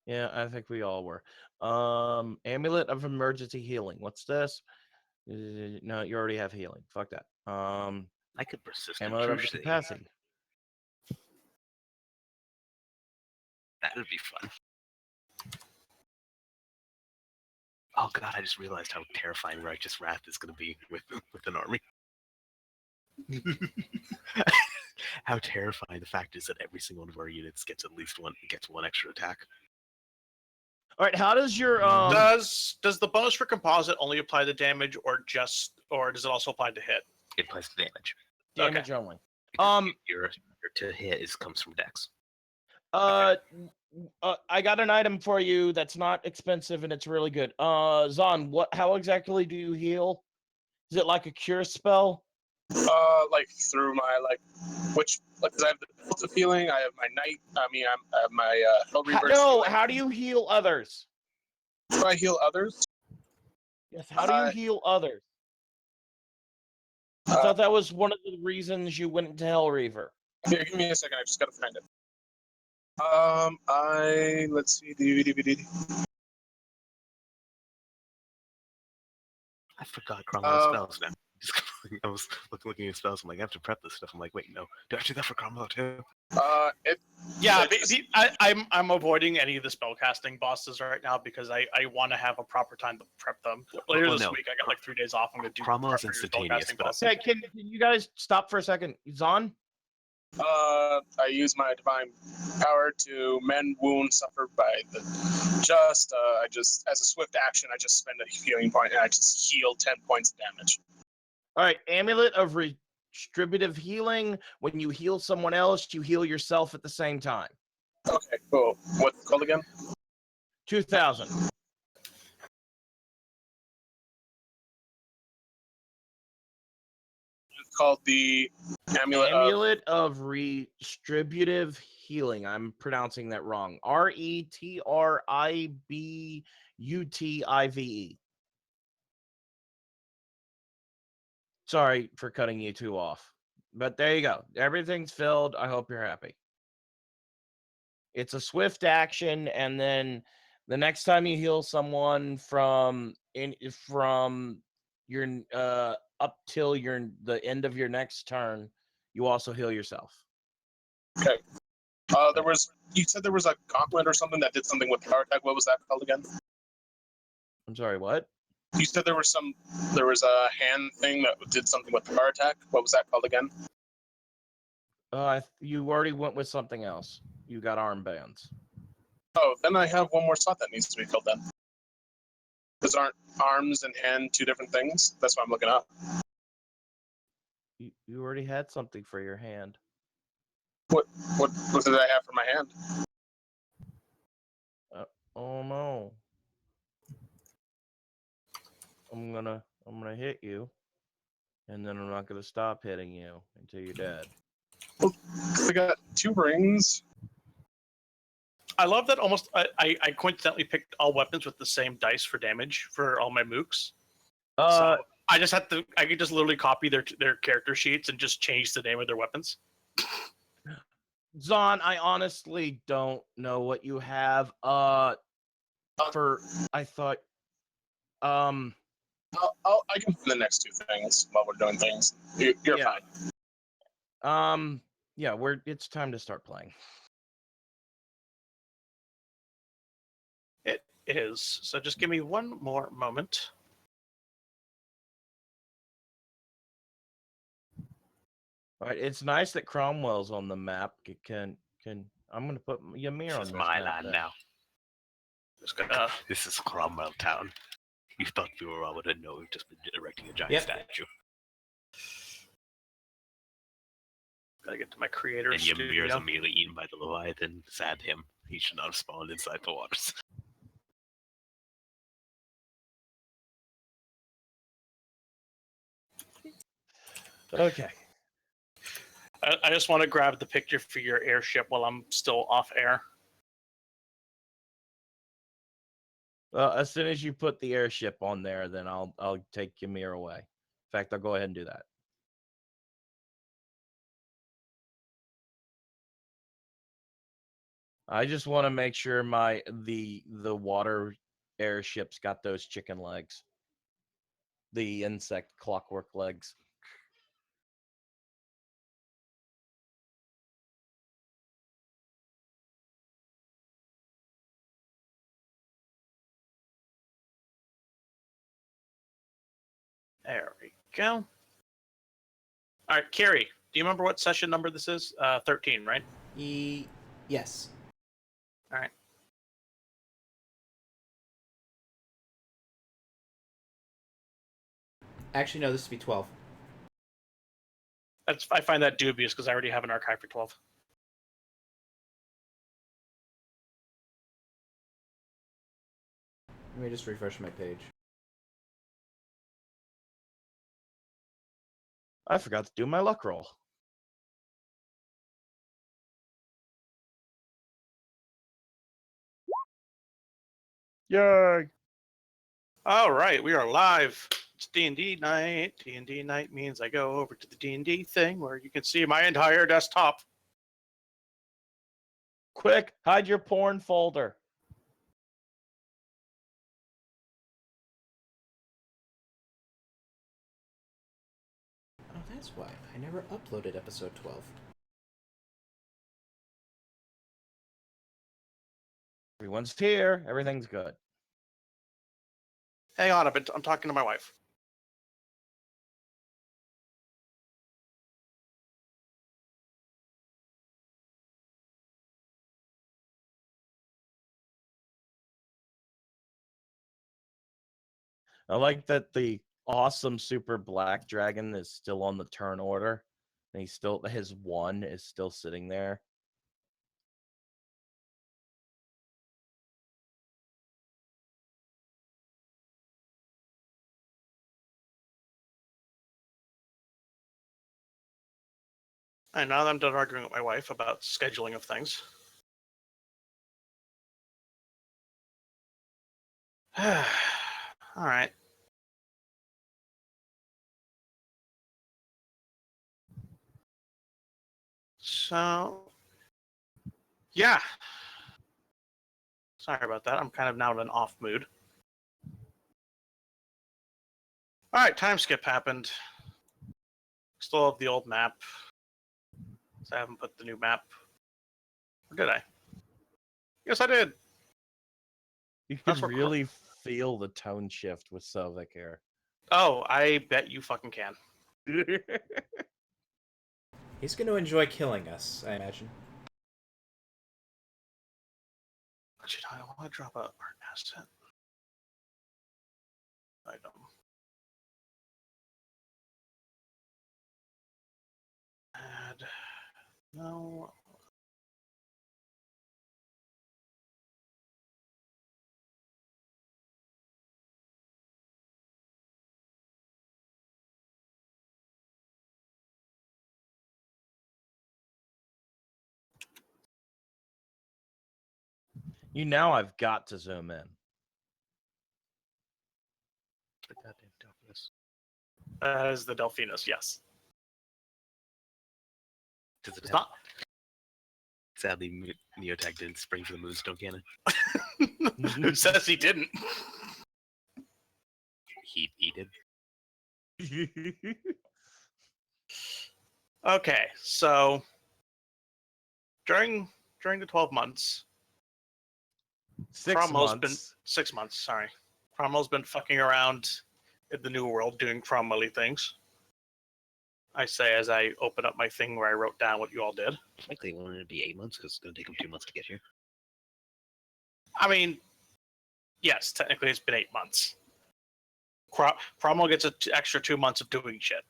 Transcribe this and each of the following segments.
Yeah, I think we all were. Amulet of Emergency Healing. What's this? No, you already have healing. Fuck that. I could persistent Amulet of the crusade. Capacity. That would be fun. Oh god, I just realized how terrifying Righteous Wrath is going to be with an army. How terrifying the fact is that every single one of our units gets at least one extra attack. All right, how does your Does the bonus for composite only apply to damage, or does it also apply to hit? It applies to damage. damage only? Your to hit comes from Dex. I got an item for you that's not expensive and it's really good. Zon, how exactly do you heal? Is it like a cure spell? Like through my which because I have the Pulse of Healing, I have my Night. I have my Hell Reaver. How do you heal others? Do I heal others? Yes, how do you heal others? I thought that was one of the reasons you went into Hell Reaver. Here, give me a second. I just gotta find it. Let's see. I forgot Cromwell's spells now. I was looking at spells. I'm like, I have to prep this stuff. I'm like, wait, no. Do I have to do that for Cromwell too? I'm avoiding any of the spellcasting bosses right now because I want to have a proper time to prep them. Later this week, I got like 3 days off. I'm going to do Cromwell's instantaneous. Okay, can you guys stop for a second? Zon? I use my divine power to mend wounds suffered by the just. I just, as a swift action, I just spend a healing point and I just heal 10 points of damage. All right, Amulet of Retributive Healing. When you heal someone else, you heal yourself at the same time. Okay, cool. What's it called again? 2,000. It's called the Amulet of Retributive Healing. I'm pronouncing that wrong. RETRIBUTIVE. Sorry for cutting you two off. But there you go. Everything's filled. I hope you're happy. It's a swift action, and then the next time you heal someone from your up till the end of your next turn, you also heal yourself. Okay. You said there was a gauntlet or something that did something with power attack. What was that called again? I'm sorry, what? You said there was a hand thing that did something with power attack. What was that called again? You already went with something else. You got armbands. Oh, then I have one more spot that needs to be filled in. Because aren't arms and hand two different things? That's what I'm looking up. You already had something for your hand. What did I have for my hand? Oh no. I'm gonna hit you, and then I'm not gonna stop hitting you until you're dead. Well, I got 2 rings. I love that almost I coincidentally picked all weapons with the same dice for damage for all my mooks. So I could just literally copy their character sheets and just change the name of their weapons. Zon, I honestly don't know what you have. I thought I can do the next 2 things while we're doing things. You're fine. Yeah, it's time to start playing. It is. So just give me one more moment. All right, it's nice that Cromwell's on the map. I'm gonna put Ymir on this my map land now. This is Cromwell Town. You thought we were all would know we've just been erecting a giant statue. Gotta get to my creator. And Ymir is immediately eaten by the Leviathan. Sad him. He should not have spawned inside the waters. Okay. I just want to grab the picture for your airship while I'm still off air. As soon as you put the airship on there, then I'll take Ymir away. In fact, I'll go ahead and do that. I just want to make sure the water airship's got those chicken legs. The insect clockwork legs. There we go. All right, Carrie, do you remember what session number this is? 13, right? Yes. All right. Actually, no, this would be 12. I find that dubious because I already have an archive for 12. Let me just refresh my page. I forgot to do my luck roll. Yay! All right, we are live. It's D&D night. D&D night means I go over to the D&D thing where you can see my entire desktop. Quick, hide your porn folder. Oh, that's why. I never uploaded episode 12. Everyone's here. Everything's good. Hang on a bit. I'm talking to my wife. I like that the awesome super black dragon is still on the turn order. And he's still his one is still sitting there. And now that I'm done arguing with my wife about scheduling of things. All right. So, yeah. Sorry about that. I'm kind of now in an off mood. All right, time skip happened. Still have the old map. So I haven't put the new map. Or did I? Yes, I did. You That's can what really feel the tone shift with Selvik here. Oh, I bet you fucking can. He's going to enjoy killing us, I imagine. Actually, I want to drop a art asset item. Add. No. I've got to zoom in. The goddamn Delphinus. That is the Delphinus, yes. Does it It's have... not. Sadly, Neotag didn't spring for the Moonstone Cannon. Who says he didn't? He did. Okay, so during the 12 months, 6 Cromwell's months. been 6 months. Sorry, Cromwell's been fucking around in the New World doing Cromwell-y things. I say as I open up my thing where I wrote down what you all did. Likely wanted to be 8 months because it's going to take him 2 months to get here. I mean, yes, technically it's been 8 months. Cromwell gets an extra 2 months of doing shit.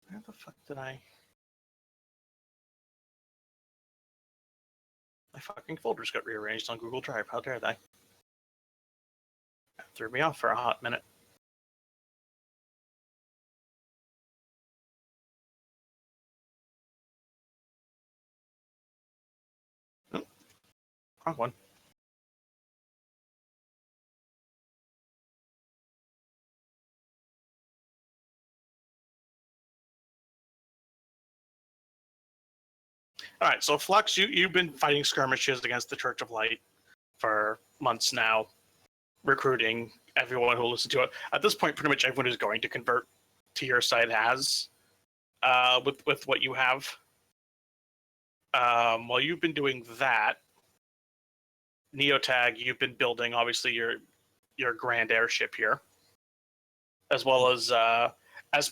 Where the fuck did I? My fucking folders got rearranged on Google Drive. How dare they? That threw me off for a hot minute. Oh, wrong one. All right, so Flux, you've been fighting skirmishes against the Church of Light for months now, recruiting everyone who will listen to it. At this point, pretty much everyone who's going to convert to your side has, with what you have. While you've been doing that, Neotag, you've been building obviously your grand airship here, as well as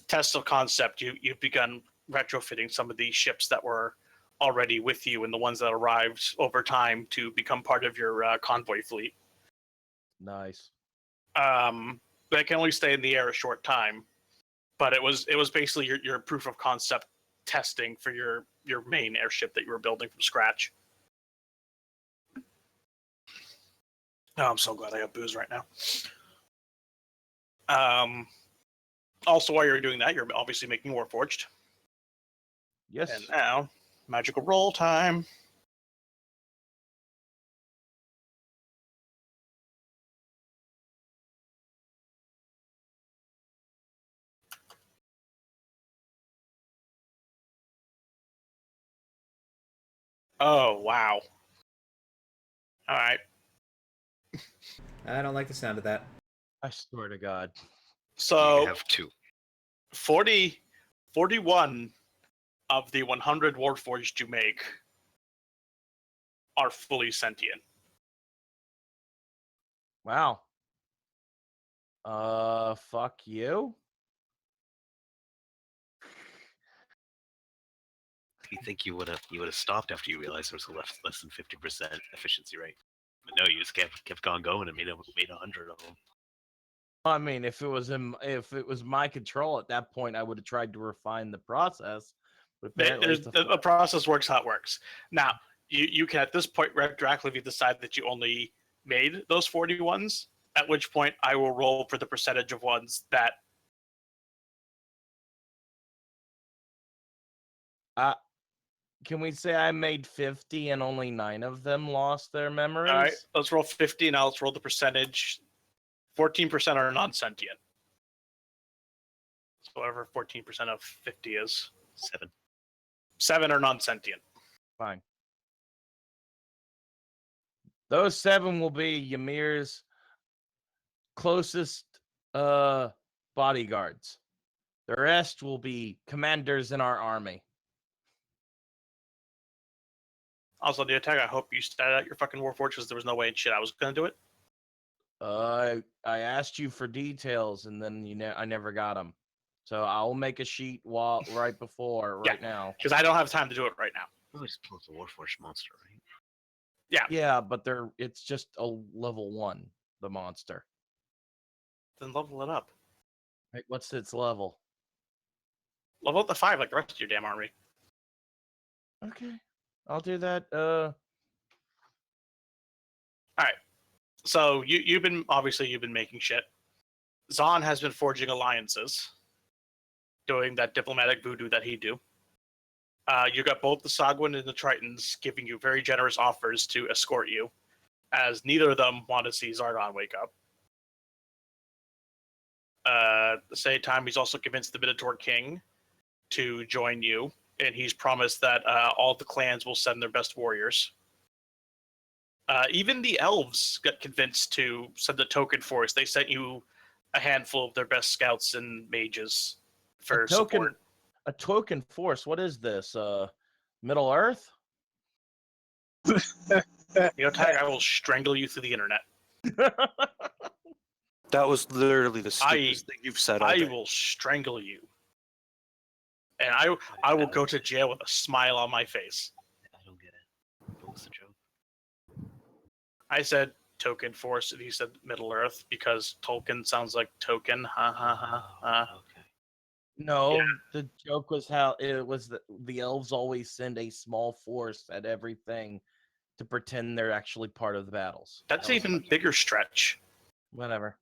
tests of concept. You've begun retrofitting some of these ships that were already with you and the ones that arrived over time to become part of your convoy fleet. Nice. They can only stay in the air a short time, but it was basically your proof of concept testing for your main airship that you were building from scratch. Oh, I'm so glad I have booze right now. Also, while you're doing that, you're obviously making Warforged. Yes. And now, magical roll time. Oh, wow. All right. I don't like the sound of that. I swear to God. You So, have 2. 41 of the 100 Warforged you make are fully sentient. Wow. Fuck you. You think you would have stopped after you realized there was a less than 50% efficiency rate? But no, you just kept on going and made 100 of them. I mean, if it was my control at that point, I would have tried to refine the process. But apparently The process works how it works. Now, you can at this point retroactively decide that you only made those 40 ones, at which point I will roll for the percentage of ones that... Can we say I made 50 and only 9 of them lost their memories? All right, let's roll 50, now let's roll the percentage. 14% are non-sentient. So whatever 14% of 50 is. 7. 7 are non-sentient. Fine. Those 7 will be Ymir's closest bodyguards. The rest will be commanders in our army. Also, the attack, I hope you started out your fucking Warforged because there was no way in shit I was going to do it. I asked you for details, and then I never got them. So I'll make a sheet right now. Because I don't have time to do it right now. Oh, just pull up the Warforged monster, right? Yeah, but it's just a level 1, the monster. Then level it up. Right, what's its level? Level up to 5 like the rest of your damn army. Okay, I'll do that. All right. So you've been making shit. Zahn has been forging alliances, doing that diplomatic voodoo that he do. You got both the Sagwin and the Tritons giving you very generous offers to escort you, as neither of them want to see Zardon wake up. At the same time, he's also convinced the Minotaur King to join you, and he's promised that all the clans will send their best warriors. Even the elves got convinced to send a token force. They sent you a handful of their best scouts and mages for support. A token force? What is this? Middle Earth? Tag, I will strangle you through the internet. That was literally the stupidest thing you've said all I day. will strangle you. And I will go to jail with a smile on my face. I don't get it. What was the joke? I said token force, and he said Middle Earth because Tolkien sounds like token. Ha ha ha. Okay. No, Yeah. the joke was how it was that the elves always send a small force at everything to pretend they're actually part of the battles. That's an even bigger stretch. Whatever.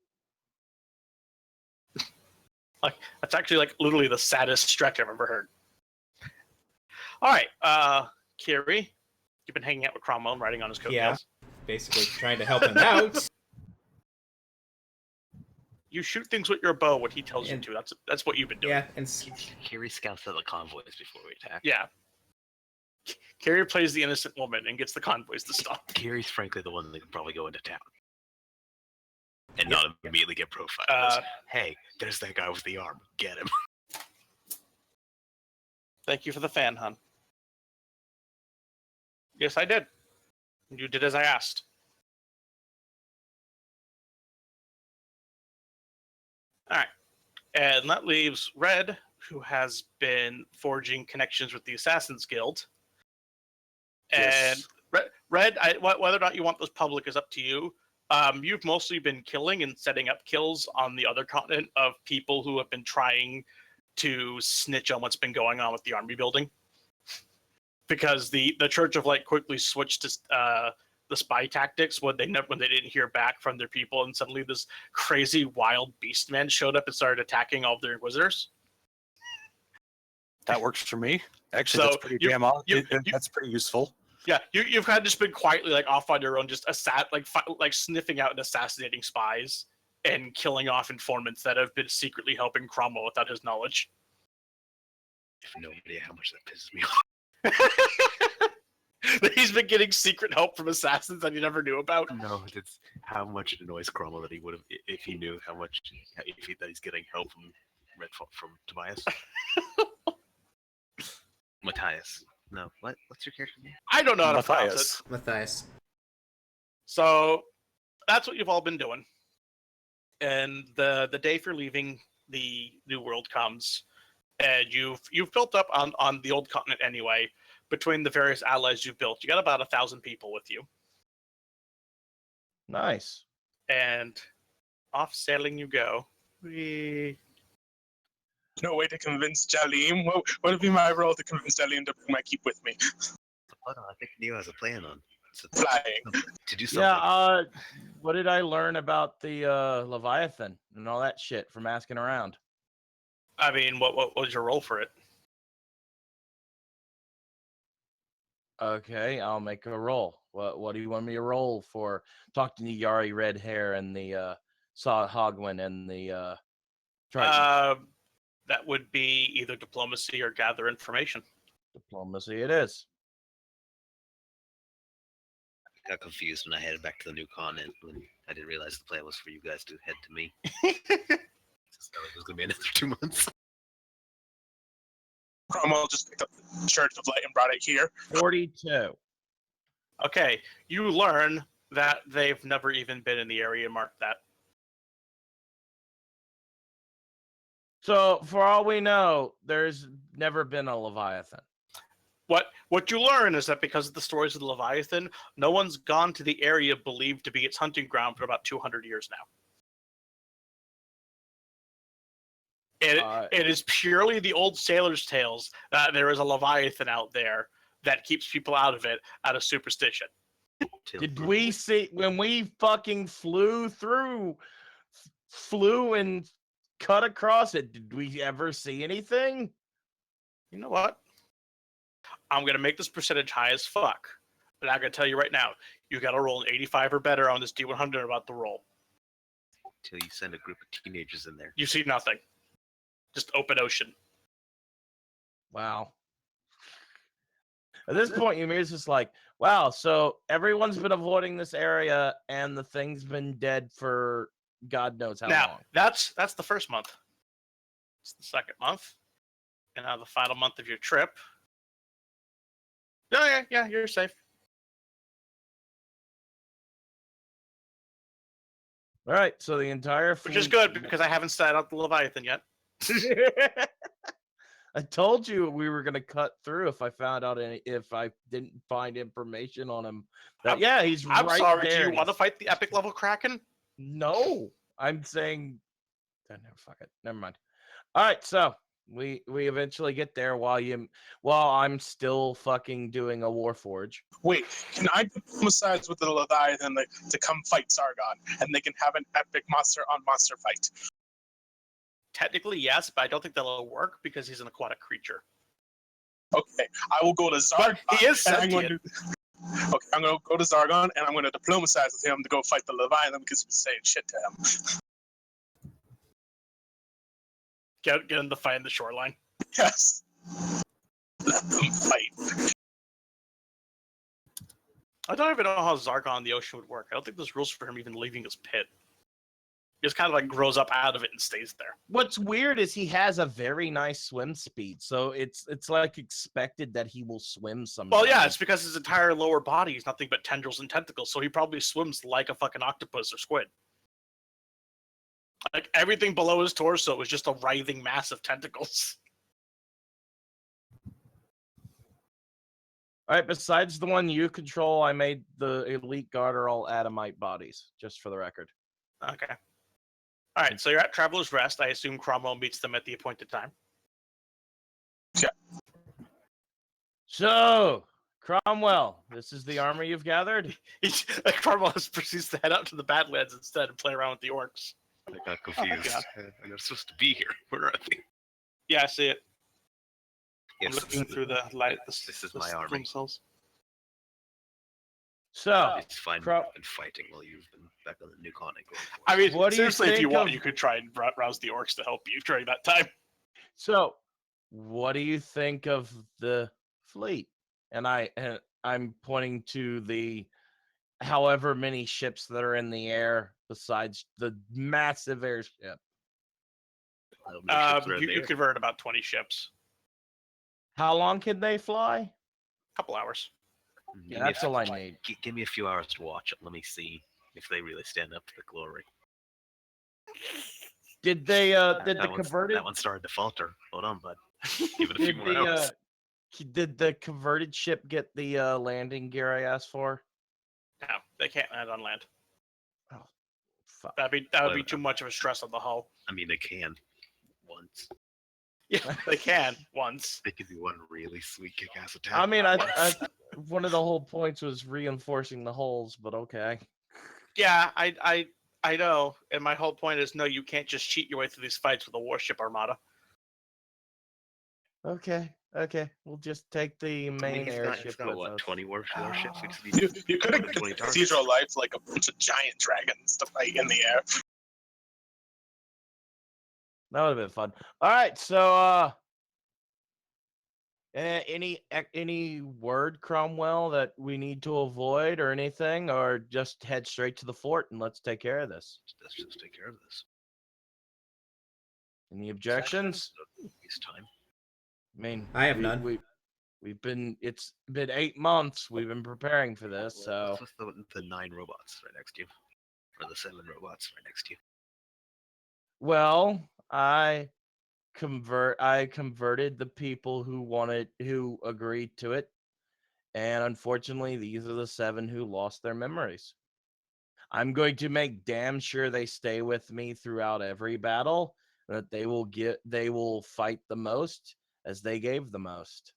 Like that's actually like literally the saddest stretch I've ever heard. All right, Kiri, you've been hanging out with Cromwell and riding on his coattails. Yeah. Basically trying to help him out. You shoot things with your bow when he tells And- you to. That's what you've been doing. Yeah, and Kiri scouts out the convoys before we attack. Yeah. Carrie plays the innocent woman and gets the convoys to stop. Carrie's frankly the one that can probably go into town. And not immediately get profiled. Hey, there's that guy with the arm. Get him. Thank you for the fan, hon. Yes, I did. You did as I asked. All right. And that leaves Red, who has been forging connections with the Assassin's Guild. Yes. And Red, whether or not you want this public is up to you. You've mostly been killing and setting up kills on the other continent of people who have been trying to snitch on what's been going on with the army building. Because the Church of Light quickly switched to the spy tactics when they didn't hear back from their people, and suddenly this crazy wild beast man showed up and started attacking all of their inquisitors. That works for me. Actually, So that's pretty that's pretty useful. Yeah, you've kind of just been quietly like off on your own, just like sniffing out and assassinating spies and killing off informants that have been secretly helping Cromwell without his knowledge. If no idea how much that pisses me off. He's been getting secret help from assassins that he never knew about. No, it's how much it annoys Cromwell that he would have if he knew how much that he's getting help from Tobias. Matthias. No, what's your character name? I don't know how to pronounce it. Matthias. So that's what you've all been doing. And the day for leaving the New World comes, and you've built up on the old continent anyway. Between the various allies you've built, you got about 1,000 people with you. Nice. And off sailing you go. No way to convince Jalim. What would be my role to convince Jalim to bring my keep with me? Hold on, I think Neo has a plan on Flying. to do something. Yeah, what did I learn about the Leviathan and all that shit from asking around? I mean, what was your role for it? Okay, I'll make a roll. What do you want me to roll for? Talking to Yari Red Hair and the Saw Hogwin and the Triton. That would be either diplomacy or gather information. Diplomacy it is. I got confused when I headed back to the new continent when I didn't realize the plan was for you guys to head to me. Just felt like it was gonna be another 2 months. Cromwell just picked up the Church of Light and brought it here. 42. Okay, you learn that they've never even been in the area. Mark that. So, for all we know, there's never been a Leviathan. What you learn is that because of the stories of the Leviathan, no one's gone to the area believed to be its hunting ground for about 200 years now. It is purely the old sailors' tales that there is a Leviathan out there that keeps people out of it out of superstition. Did we see when we fucking flew and cut across it? Did we ever see anything? You know what? I'm going to make this percentage high as fuck. But I'm going to tell you right now, you got to roll an 85 or better on this D100 about the roll. Until you send a group of teenagers in there. You see nothing. Just open ocean. Wow. At this point, Ymir's just like, wow, so everyone's been avoiding this area and the thing's been dead for God knows how long. That's the first month. It's the second month. And now the final month of your trip. Oh, yeah, you're safe. All right, so the entire fleet... Which is good, because I haven't set out the Leviathan yet. I told you we were gonna cut through if I found out if I didn't find information on him. He's I'm right sorry. there. Do you want to fight the epic level Kraken? No, I'm saying. No, fuck it. Never mind. All right, so we eventually get there while I'm still fucking doing a Warforge. Wait, can I diplomatize with the Leviathan to come fight Sargon, and they can have an epic monster on monster fight? Technically, yes, but I don't think that'll work because he's an aquatic creature. Okay, I will go to Zargon. He is I'm sentient. going to go to Zargon, and I'm going to diplomatize with him to go fight the Leviathan because he's saying shit to him. Get him to fight in the shoreline. Yes. Let them fight. I don't even know how Zargon in the ocean would work. I don't think there's rules for him even leaving his pit. He just kind of like grows up out of it and stays there. What's weird is he has a very nice swim speed, so it's like expected that he will swim sometimes. Well, yeah, it's because his entire lower body is nothing but tendrils and tentacles, so he probably swims like a fucking octopus or squid. Like everything below his torso is just a writhing mass of tentacles. All right, besides the one you control, I made the elite guard are all Adamite bodies, just for the record. Okay. All right, so you're at Traveler's Rest. I assume Cromwell meets them at the appointed time. So, Cromwell, this is the armor you've gathered? Cromwell proceeds to head out to the Badlands instead and play around with the orcs. I got confused. I'm not supposed to be here. Where are they? Yeah, I see it. Yes, I'm looking through the light. This is my army. Cells. So, It's fine. I've been fighting while you've been back on the new Conic. I mean, What do you seriously, if you think want, of- you could try and rouse the orcs to help you during that time. so what do you think of the fleet? And I'm pointing to the however many ships that are in the air besides the massive airship. You converted about 20 ships. How long can they fly? A couple hours. Yeah, that's all I need. Give me a few hours to watch it. Let me see if they really stand up to the glory. Did they That one started to falter. Hold on, bud. Give it a few more hours. Did the converted ship get the landing gear I asked for? No, they can't land on land. Oh, fuck. That would be too much of a stress on the hull. I mean, they can. Once. Yeah, they can once. They can do one really sweet kick-ass attack. I mean, once. one of the whole points was reinforcing the hulls, but okay. Yeah, I know. And my whole point is, no, you can't just cheat your way through these fights with a warship armada. Okay, we'll just take the main airship. He's got what, 20 warships? We just need You could have 20 targets. Cathedral Life like a bunch of giant dragons to fight in the air. That would have been fun. All right, so any word, Cromwell, that we need to avoid or anything, or just head straight to the fort and let's take care of this. Let's just take care of this. Any objections? It's time. I mean, I have none. It's been 8 months. We've been preparing for this, so. What's with the 9 robots right next to you? Or the 7 robots right next to you? Well, I converted the people who agreed to it, and unfortunately, these are the 7 who lost their memories. I'm going to make damn sure they stay with me throughout every battle, that they will fight the most as they gave the most.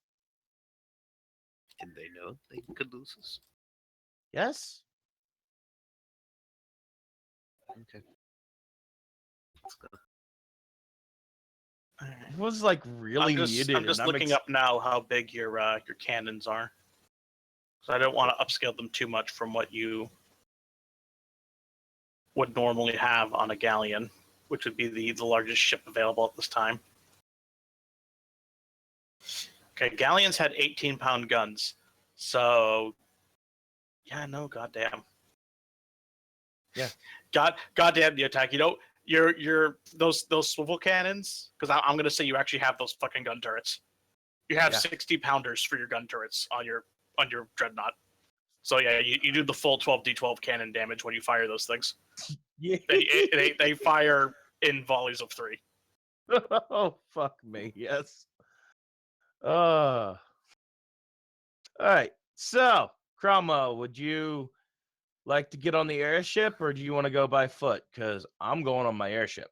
Did they know they could lose us? Yes. Okay. Let's go. It was like really muted. I'm just looking up now how big your cannons are. So I don't want to upscale them too much from what you would normally have on a galleon, which would be the largest ship available at this time. Okay, galleons had 18-pound guns. So, yeah, no, goddamn. Yeah. Goddamn the attack. You know, your those swivel cannons, because I'm gonna say you actually have those fucking gun turrets. You have 60-pounders for your gun turrets on your dreadnought. So yeah, you do the full 12d12 cannon damage when you fire those things. Yeah. They fire in volleys of 3. Oh fuck me, yes. All right. So, Cromwell, would you like to get on the airship, or do you want to go by foot? Because I'm going on my airship.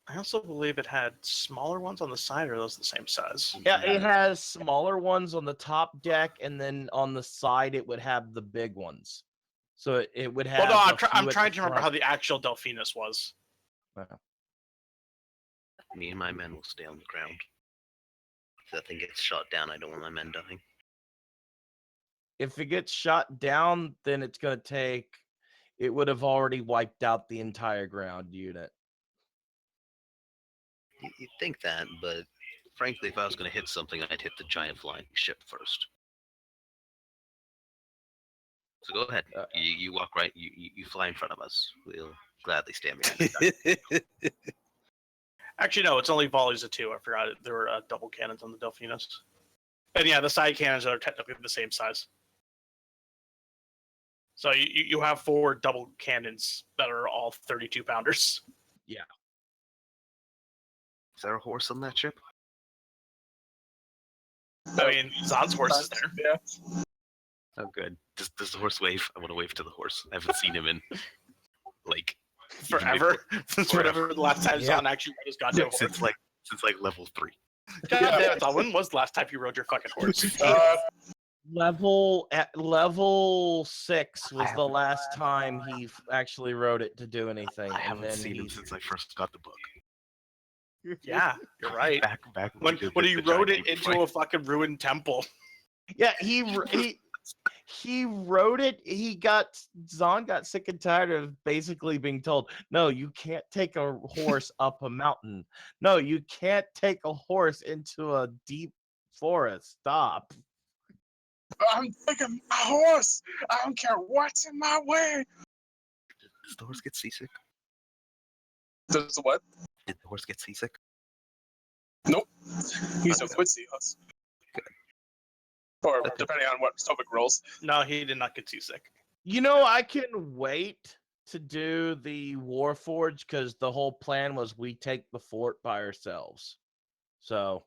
I also believe it had smaller ones on the side, or are those the same size? Yeah, it has smaller ones on the top deck, and then on the side it would have the big ones. So it would have. Well, no, I'm trying to remember how the actual Delphinus was. Me and my men will stay on the ground. If that thing gets shot down, I don't want my men dying. If it gets shot down, then it's going to take. It would have already wiped out the entire ground unit. You'd think that, but frankly, if I was going to hit something, I'd hit the giant flying ship first. So go ahead. Uh, You walk right. You fly in front of us. We'll gladly stand behind you. Actually, no, it's only volleys of 2. I forgot it. There were double cannons on the Delphinus. And yeah, the side cannons are technically the same size. So you have 4 double cannons that are all 32 pounders. Is there a horse on that ship? I mean, Zod's horse is there. Yeah. Oh, good. Does the horse wave? I want to wave to the horse. I haven't seen him in like even Forever. Since Forever. whatever the last time Yeah. Zon actually rode his goddamn horse. since like level 3. God damn it, Zon, when was the last time you rode your fucking horse? Level 6 was I the last time he actually rode it to do anything, I and haven't then seen him he's since I first got the book. Yeah, you're right. Back When we did when the he rode giant it ape into fight. a fucking ruined temple. yeah he rode it. Zon got sick and tired of basically being told, no, you can't take a horse up a mountain. No, you can't take a horse into a deep forest. Stop. I'm taking my horse. I don't care what's in my way. Does the horse get seasick? Does what? Did the horse get seasick? Nope. He's no good seahorse. Or Okay. depending on what stomach rolls. No, he did not get seasick. I can wait to do the Warforge because the whole plan was we take the fort by ourselves. So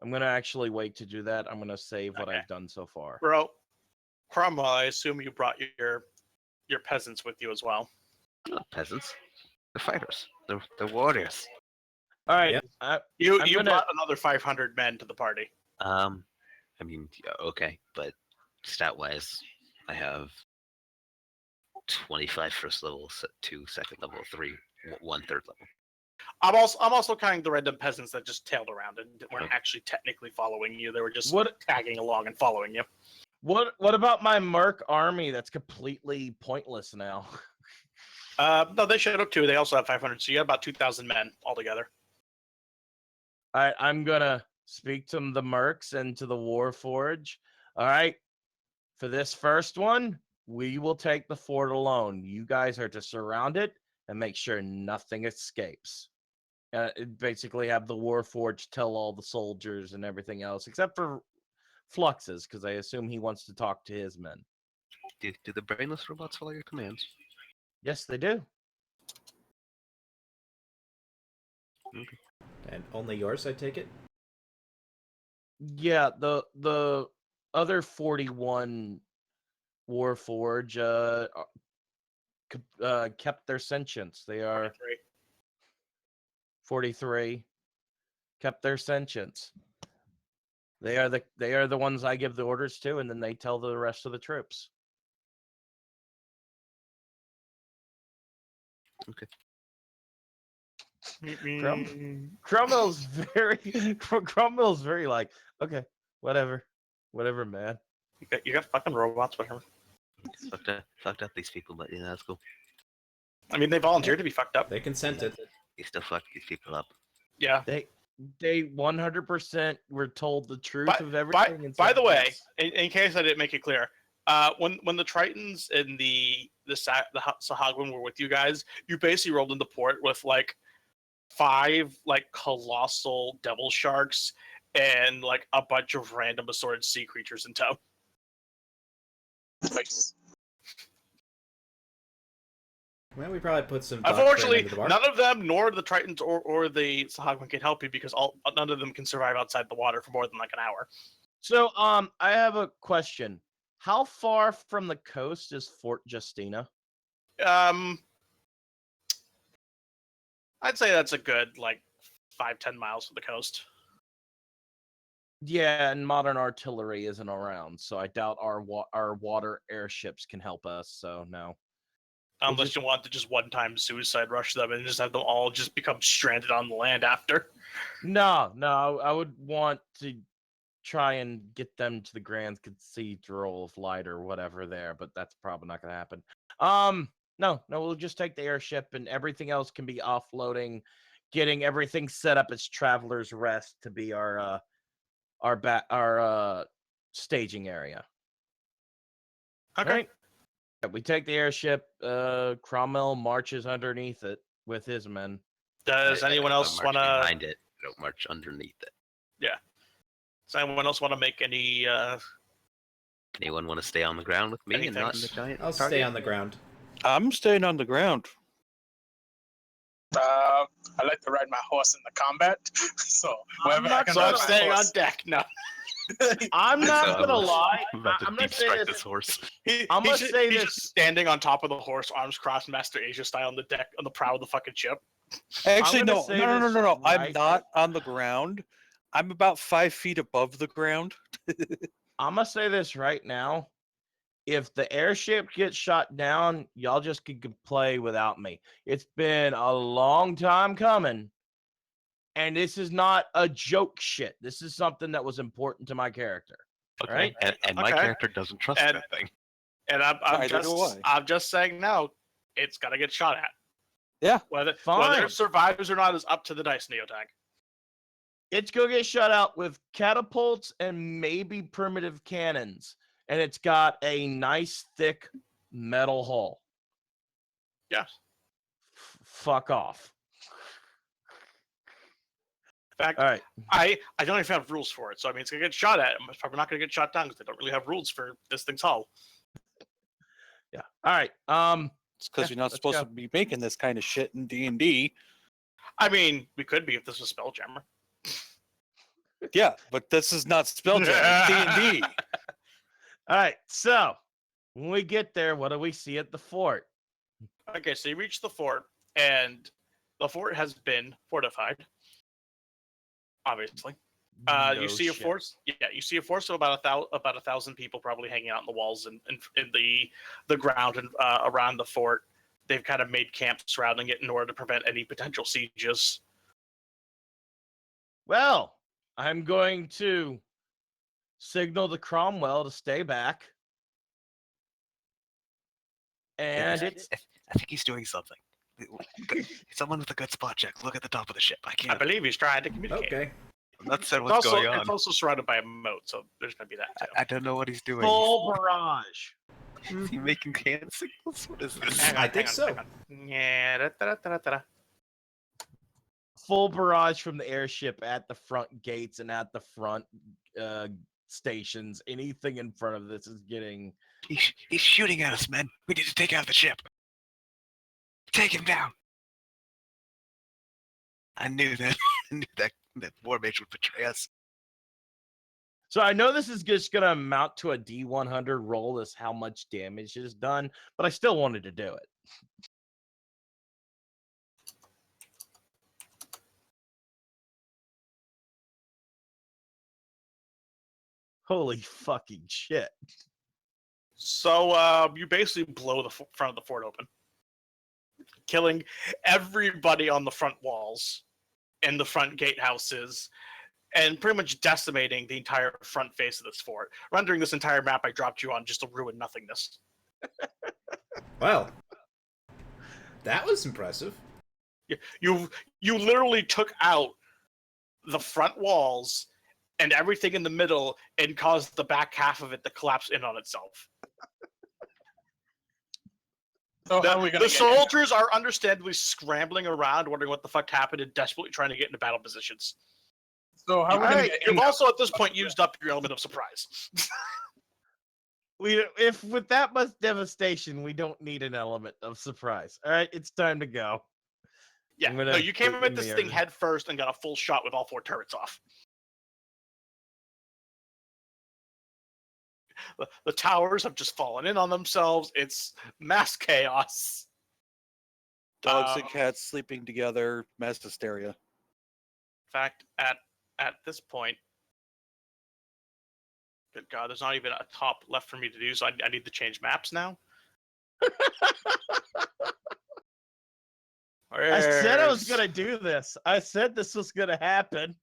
I'm gonna actually wait to do that. I'm gonna save what Okay. I've done so far. Bro, Cromwell, I assume you brought your peasants with you as well. They're not peasants. They're fighters. They're warriors. All right. Yeah. You I'm you gonna- brought another 500 men to the party. I mean, yeah, okay, but stat wise, I have 25 first level, 2 second level, 3, 1 third level. I'm also counting the random peasants that just tailed around and weren't actually technically following you. They were just tagging along and following you. What about my Merc army that's completely pointless now? No, they showed up too. They also have 500, so you have about 2,000 men altogether. All right, I'm gonna speak to the Mercs and to the Warforge. All right, for this first one, we will take the fort alone. You guys are to surround it and make sure nothing escapes. Basically, have the Warforge tell all the soldiers and everything else, except for Fluxes, because I assume he wants to talk to his men. Do the brainless robots follow your commands? Yes, they do. Okay. And only yours, I take it? Yeah, the other 41 Warforge kept their sentience. They are 43 kept their sentience. They are the ones I give the orders to, and then they tell the rest of the troops. Okay. Cromwell's very like, okay, whatever, man. You got fucking robots, whatever. Fucked up these people, but yeah, that's cool. I mean, they volunteered to be fucked up. They consented. You still fuck these people up. Yeah. They 100% were told the truth By- of everything. and By said the way, yes. in case I didn't make it clear, when the Tritons and the Sahagwin were with you guys, you basically rolled into port with like 5 like colossal devil sharks and like a bunch of random assorted sea creatures in tow. Nice. Well, we probably put some. Unfortunately, into the bar. none of them, nor the Tritons or the Sahagwin, can help you because none of them can survive outside the water for more than like an hour. So, I have a question. How far from the coast is Fort Justina? I'd say that's a good like 5-10 miles from the coast. Yeah, and modern artillery isn't around, so I doubt our water airships can help us. So no. Unless you want to just one-time suicide rush them and just have them all just become stranded on the land after. No, I would want to try and get them to the Grand Cathedral of Light or whatever there, but that's probably not going to happen. No, we'll just take the airship, and everything else can be offloading, getting everything set up as Traveler's Rest to be our staging area. Okay. Right? We take the airship. Cromwell marches underneath it with his men. Does anyone I else march want to? behind it? I don't march underneath it. Does anyone else want to make any? Anyone want to stay on the ground with me Any and not in the things? giant? I'll target? stay on the ground. I'm staying on the ground. I like to ride my horse in the combat, so wherever I not can So ride I'm my staying on horse. deck. No, I'm not So gonna I'm lie. I'm about to I'm gonna deep say strike this. this horse. I'm gonna he's say he's this. just standing on top of the horse, arms crossed, Master Asia style, on the deck, on the prow of the fucking ship. Actually, gonna no, say no, no, no, this no, no. I'm right- not on the ground. I'm about 5 feet above the ground. I'm gonna say this right now. If the airship gets shot down, y'all just can play without me. It's been a long time coming, and this is not a joke shit. This is something that was important to my character. Okay. Right? And my Okay. character doesn't trust And- that thing. And Neither do I. I'm just saying now, it's gotta get shot at. Yeah. Whether Fine. it survives or not is up to the dice, Neotag. It's gonna get shot out with catapults and maybe primitive cannons, and it's got a nice thick metal hull. Yeah. Fuck off. In fact, All right. I don't even have rules for it, so I mean, it's gonna get shot at. It's probably not gonna get shot down because they don't really have rules for this thing's hull. Yeah. All right. It's because Yeah, you're not let's supposed go. to be making this kind of shit in D&D. I mean, we could be if this was Spelljammer. Yeah, but this is not Spelljammer. It's D&D. All right. So when we get there, what do we see at the fort? Okay, so you reach the fort, and the fort has been fortified. Obviously, No you see a shit. force. Yeah, you see a force of about 1,000 people probably hanging out in the walls and in the ground and around the fort. They've kind of made camp surrounding it in order to prevent any potential sieges. Well, I'm going to signal to Cromwell to stay back. And it's I think he's doing something. Someone with a good spot check. Look at the top of the ship. I I can't. believe he's trying to communicate. Okay. I'm not certain It's what's also, going on. it's also surrounded by a moat, so there's going to be that too. I don't know what he's doing. full barrage. Is he making hand signals? What is this? Hang on, I think hang so. on, hang on. Yeah, da-da-da-da-da. Full barrage from the airship at the front gates and at the front stations. Anything in front of this is getting. He's shooting at us, men. We need to take out the ship. Take him down. I knew that. I knew that War Mage would betray us. So I know this is just going to amount to a D100 roll as how much damage is done, but I still wanted to do it. Holy fucking shit. So you basically blow the front of the fort open, killing everybody on the front walls and the front gatehouses, and pretty much decimating the entire front face of this fort, rendering this entire map I dropped you on just a ruined nothingness. Well, that was impressive. You literally took out the front walls and everything in the middle and caused the back half of it to collapse in on itself. So how are we gonna The get soldiers are understandably scrambling around, wondering what the fuck happened, and desperately trying to get into battle positions. So how are we gonna Alright, get You've in? also at this point used up your element of surprise. If with that much devastation, we don't need an element of surprise. All right, it's time to go. Yeah, I'm gonna no, you came put at in this the thing area. head first and got a full shot with all 4 turrets off. The towers have just fallen in on themselves. It's mass chaos. Dogs and cats sleeping together, mass hysteria. In fact, at this point, good God, there's not even a top left for me to do, so I need to change maps now. I said I was Where's- gonna do this. I said this was gonna happen.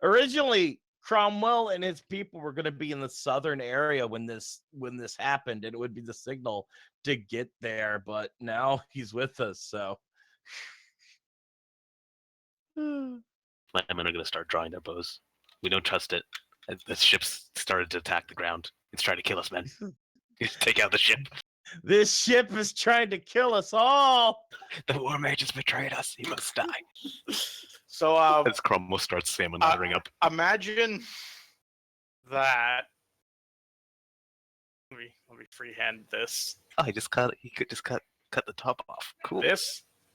Originally, Cromwell and his people were gonna be in the southern area when this happened, and it would be the signal to get there. But now he's with us, so. Flamen are going to start drawing their bows. We don't trust it. The ship's started to attack the ground. It's trying to kill us, men. Take out the ship. This ship is trying to kill us all. The war mage has betrayed us. He must die. So As Cromwell starts salmon laddering up. imagine that. Let me freehand this. Oh, he could just cut the top off. Cool.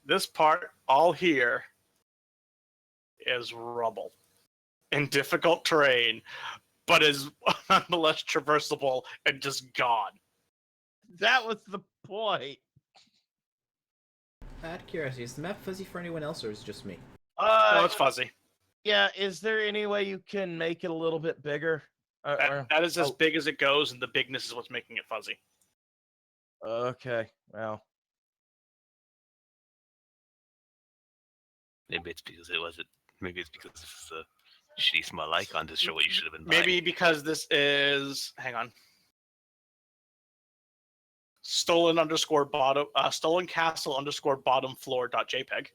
This part all here is rubble in difficult terrain, but is nonetheless traversable and just gone. That was the point. Out of curiosity, is the map fuzzy for anyone else, or is it just me? Oh, it's fuzzy. Yeah, is there any way you can make it a little bit bigger? That is as big as it goes, and the bigness is what's making it fuzzy. Okay, well. Maybe it's because it wasn't. Maybe it's because this is a shitty small icon to show what you should have been buying. Maybe because this is. Hang on. Stolen castle underscore bottom floor dot JPEG.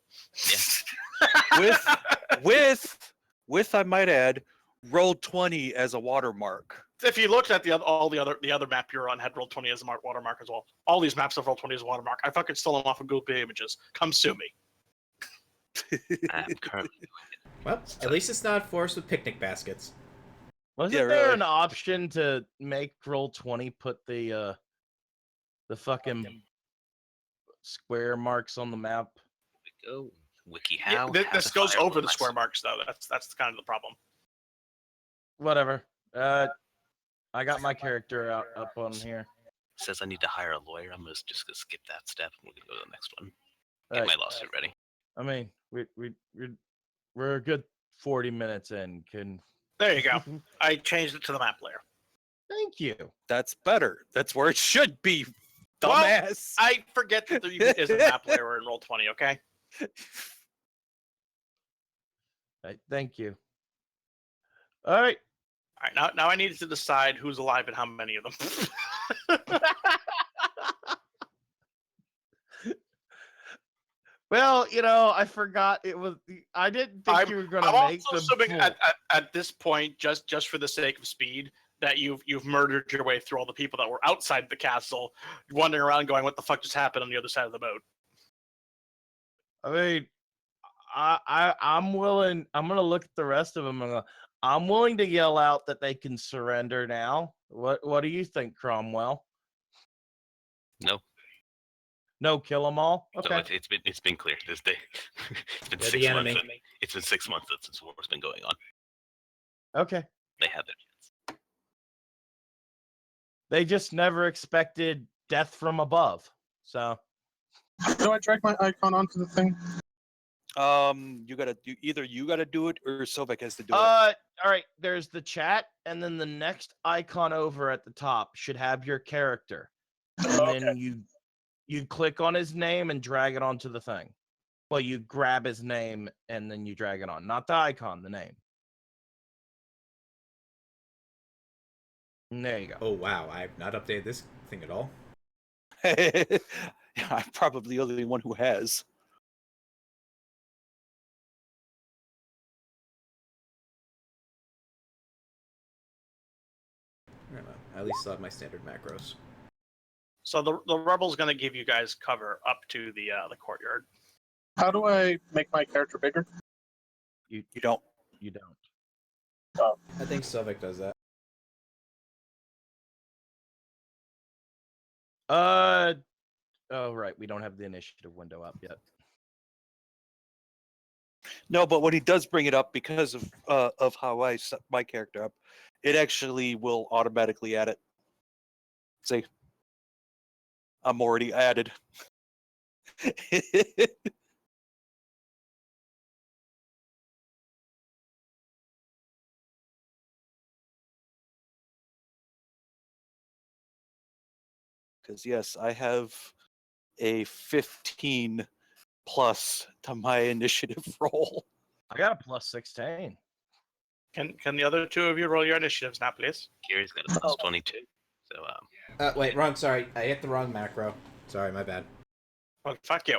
with I might add, Roll20 as a watermark. If you looked at the other map you're on had Roll20 as a watermark as well. All these maps have Roll20 as a watermark. I fucking stole them off of Google Images. Come sue me. I'm currently. Well, at least it's not forced with picnic baskets. Wasn't there an option to make Roll20 put the fucking square marks on the map? Go. WikiHow. Yeah, this goes over the square marks though. That's kind of the problem. Whatever. I got my character up on here. It says I need to hire a lawyer. I'm just gonna skip that step. We're gonna go to the next one. Get my lawsuit ready. I mean, we're a good 40 minutes in. There you go. I changed it to the map layer. Thank you. That's better. That's where it should be, Well, dumbass. I forget that there even is a map layer in Roll20. Okay. Thank you. All right. All right. Now I need to decide who's alive and how many of them. Well, I forgot it was. I didn't think you were going to make them. Assuming at this point, just for the sake of speed, that you've murdered your way through all the people that were outside the castle, wandering around, going, "What the fuck just happened on the other side of the boat?" I mean, I'm willing. I'm going to look at the rest of them. And I'm willing to yell out that they can surrender now. What do you think, Cromwell? No, kill them all. Okay. No, it's been clear this day. It's been 6 months. It's been 6 months since war's been going on. Okay. They had their chance. They just never expected death from above. So. Do I drag my icon onto the thing? You gotta do it or Sovek has to do it. All right. There's the chat, and then the next icon over at the top should have your character, and then you click on his name and drag it onto the thing. Well, you grab his name and then you drag it on, not the icon, the name. And there you go. Oh wow, I've not updated this thing at all. I'm probably the only one who has. I at least still have my standard macros. So the rebel's going to give you guys cover up to the courtyard. How do I make my character bigger? You don't. You don't. Oh. I think Sovek does that. Oh right, we don't have the initiative window up yet. No, but when he does bring it up, because of how I set my character up, it actually will automatically add it. See, I'm already added. Because yes, I have a 15 plus to my initiative roll. I got a plus 16. Can the other two of you roll your initiatives now, please? Kiri's got a plus 22. So Wait, wrong. Sorry, I hit the wrong macro. Sorry, my bad. Well, fuck you.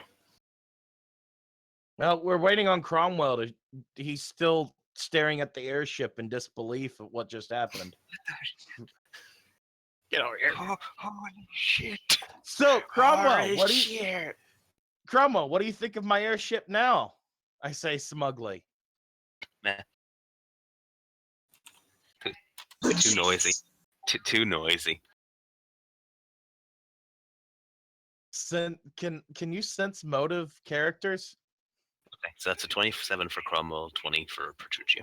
Well, we're waiting on Cromwell to. He's still staring at the airship in disbelief at what just happened. Get over here. Holy shit! So, Cromwell, Holy what do you shit! Cromwell, what do you think of my airship now? I say smugly. Meh. Too noisy. Too noisy. Can you sense motive characters? Okay, so that's a 27 for Cromwell, 20 for Petruccio.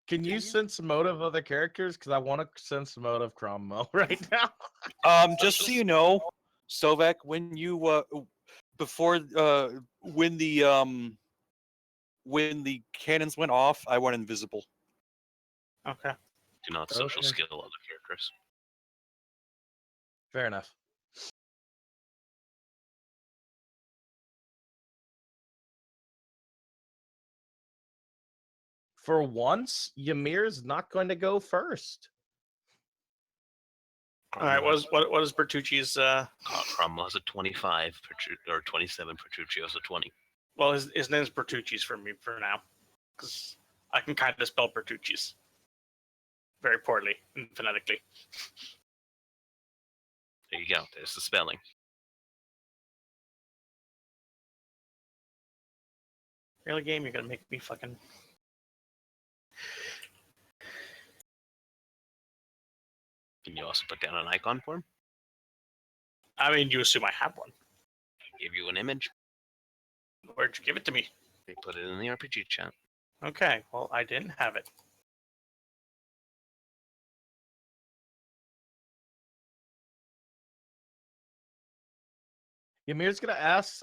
Can you sense motive other characters? Because I want to sense motive Cromwell right now. Just so you know, Stovak, when you before when the cannons went off, I went invisible. Okay. Do not social Okay. skill other characters. Fair enough. For once, Ymir's not going to go first. All right. What is Bertucci's? Cromwell has a 25, or 27. Petruccio has a 20. Well, his name's Bertucci's for me for now, because I can kind of spell Bertucci's very poorly and phonetically. There you go. There's the spelling. Really, game? You're gonna make me fucking. Can you also put down an icon for him? I mean, you assume I have one. Give you an image. Where'd you give it to me? They put it in the RPG chat. Okay. Well, I didn't have it. Ymir's going to ask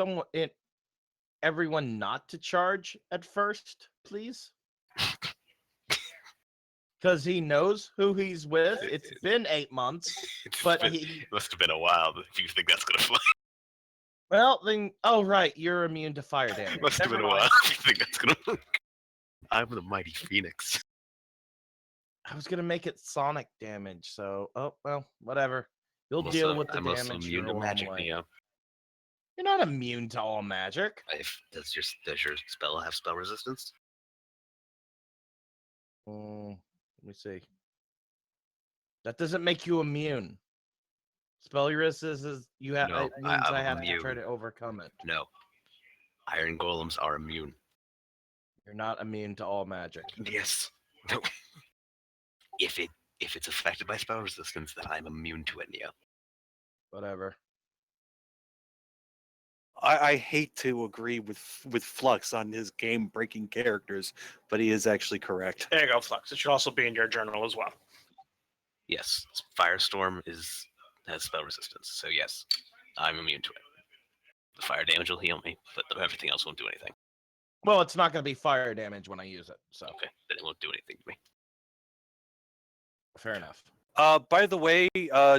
everyone not to charge at first, please. Because he knows who he's with. It's been 8 months, but he must have been a while if you think that's gonna fly. Well, then, oh right, you're immune to fire damage. Must have Never been a mind. while if you think that's gonna work. I'm the mighty phoenix. I was gonna make it sonic damage, so well, whatever. You'll I'm deal also- with the I'm also damage immune your to own magic, way. Neo. You're not immune to all magic. Does your spell have spell resistance? Let me see. That doesn't make you immune. Spell resistance is you have. No, It means I'm I have to try immune. to overcome it. No. Iron golems are immune. You're not immune to all magic. Yes. No. If it's affected by spell resistance, then I'm immune to it, Neo. Whatever. I hate to agree with Flux on his game-breaking characters, but he is actually correct. There you go, Flux. It should also be in your journal as well. Yes, Firestorm has spell resistance, so yes, I'm immune to it. The fire damage will heal me, but everything else won't do anything. Well, it's not gonna be fire damage when I use it, so Okay, then it won't do anything to me. fair enough. By the way,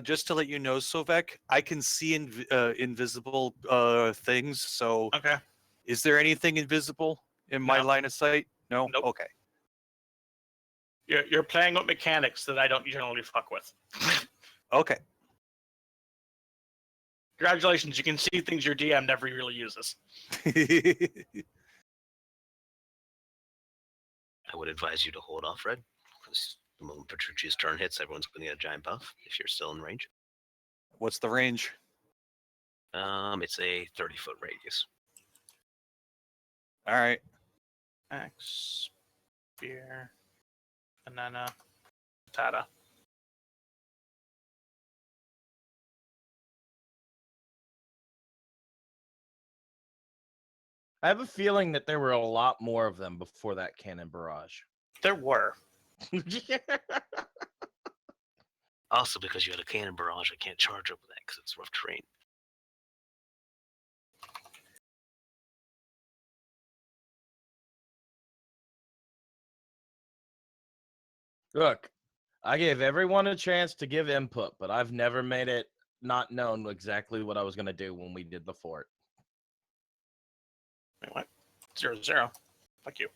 just to let you know, Sovek, I can see invisible things. So, Okay. is there anything invisible in my No. line of sight? No. Nope. Okay. You're playing with mechanics that I don't generally fuck with. Okay. Congratulations, you can see things your DM never really uses. I would advise you to hold off, Red, because the moment Petrucci's turn hits, everyone's going to get a giant buff if you're still in range. What's the range? It's a 30-foot radius. All right. Axe, spear, banana, patata. I have a feeling that there were a lot more of them before that cannon barrage. There were. Also, because you had a cannon barrage, I can't charge over that because it's rough terrain. Look, I gave everyone a chance to give input, but I've never made it not known exactly what I was going to do when we did the fort. Wait, what? 0-0. Fuck you.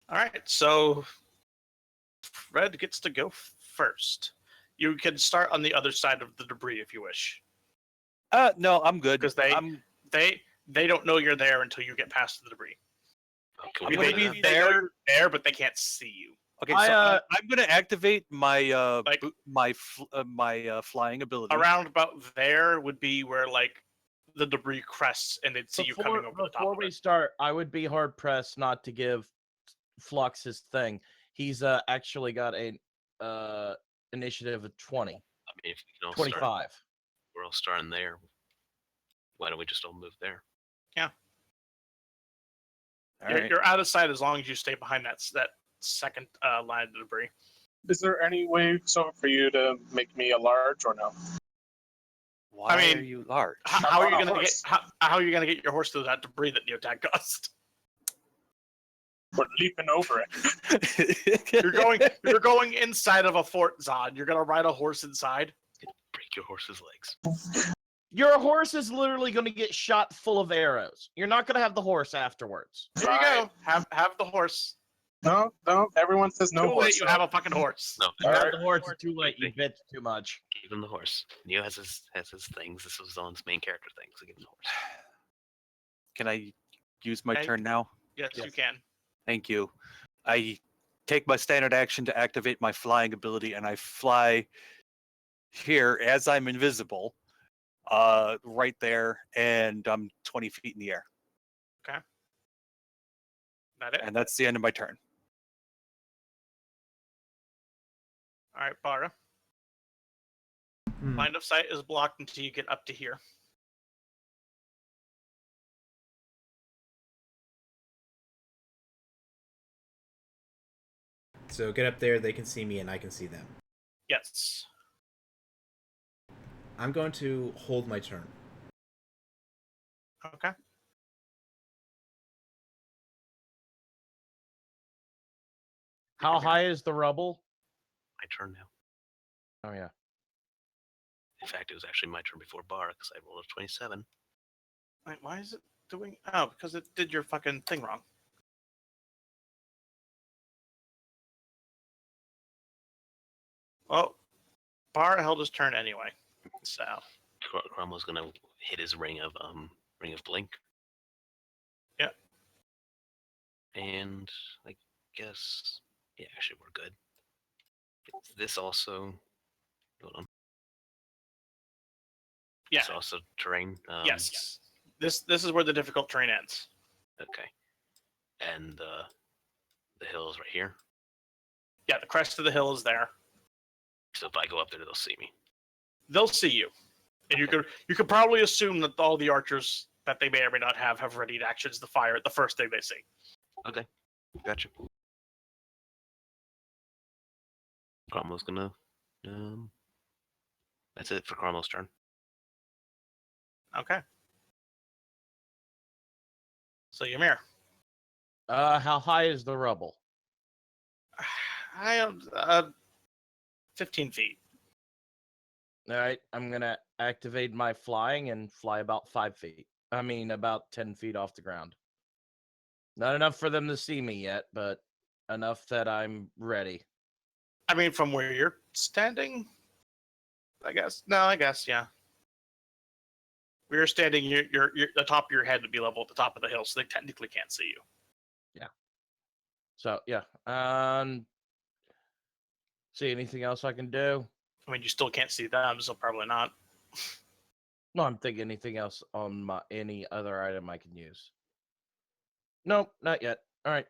All right, so Red gets to go first. You can start on the other side of the debris if you wish. No, I'm good. because they don't know you're there until you get past the debris. Oh, can I'm we gonna do be that? They know there. you're there, but they can't see you. Okay, I, so I'm gonna activate my Like- my flying ability. Around about there would be where like the debris crests, and they'd see you coming over the top Before of we it. start, I would be hard pressed not to give Flux his thing. He's actually got a initiative of 20, I mean, if we can all start, 25. we're all starting there. Why don't we just all move there? All You're, right. you're out of sight as long as you stay behind that second line of debris. Is there any way for you to make me a large or no? Why mean, are you large? How are you on a gonna horse. get how are you gonna get your horse through that debris that the attack caused? We're leaping over it. You're going inside of a fort, Zod. You're gonna ride a horse inside. Break your horse's legs. Your horse is literally going to get shot full of arrows. You're not going to have the horse afterwards. There you go. Have the horse. No, everyone says no Too horse. late. You have a fucking horse. No, You All have right. the horse. It's too late. You Okay. bitch too much. give him the horse. Neo has his things. This was on his main character thing, so give him the horse. Can I use my Okay. turn now? Yes, you can. Thank you. I take my standard action to activate my flying ability, and I fly here as I'm invisible, right there, and I'm 20 feet in the air. That it. And that's the end of my turn. All right, Bara. Hmm. Line of sight is blocked until you get up to here. So get up there, they can see me, and I can see them. Yes. I'm going to hold my turn. Okay. How high is the rubble? My turn now. Oh, yeah. In fact, it was actually my turn before Bar because I rolled a 27. Wait, why is it doing? Oh, because it did your fucking thing wrong. Well, Bar held his turn anyway. So Cromwell's gonna hit his ring of blink. Yeah. And I guess actually we're good. This also hold on. yeah, It's also terrain. yes. This is where the difficult terrain ends. Okay. And the hill is right here. Yeah, the crest of the hill is there. So if I go up there, they'll see me. They'll see you, and you could probably assume that all the archers that they may or may not have readied actions to fire at the first thing they see. Okay. Gotcha. Cromwell's gonna that's it for Cromwell's turn. Okay. So Ymir. How high is the rubble? I am 15 feet. All right, I'm going to activate my flying and fly about 5 feet. I mean, about 10 feet off the ground. Not enough for them to see me yet, but enough that I'm ready. I mean, from where you're standing, I guess. No, I guess yeah. Where you're standing, you're the top of your head would be level at the top of the hill, so they technically can't see you. So, yeah. See anything else I can do? I mean, you still can't see them, so probably not. No, I'm thinking anything else on any other item I can use. Nope, not yet. All right.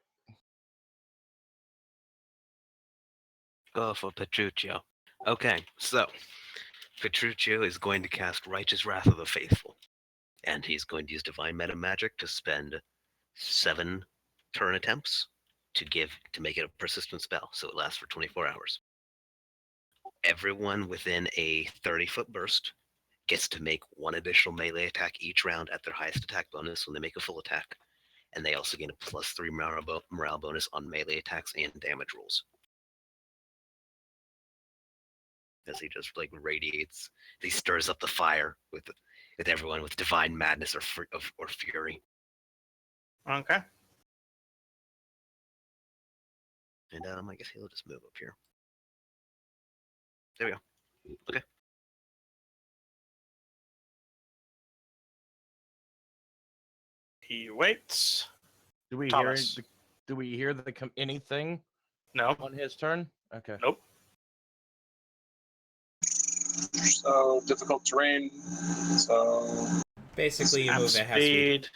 Go for Petruchio. Okay, so Petruchio is going to cast Righteous Wrath of the Faithful, and he's going to use Divine Meta Magic to spend 7 turn attempts to make it a persistent spell, so it lasts for 24 hours. Everyone within a 30-foot burst gets to make 1 additional melee attack each round at their highest attack bonus when they make a full attack, and they also gain a +3 morale bonus on melee attacks and damage rolls. As he just radiates, he stirs up the fire with everyone with divine madness or fury. Okay. And I guess he'll just move up here. There we go. Okay. He waits. Do we Thomas. hear anything No. on his turn? Okay. Nope. So difficult terrain. So Basically, you Half move at half speed.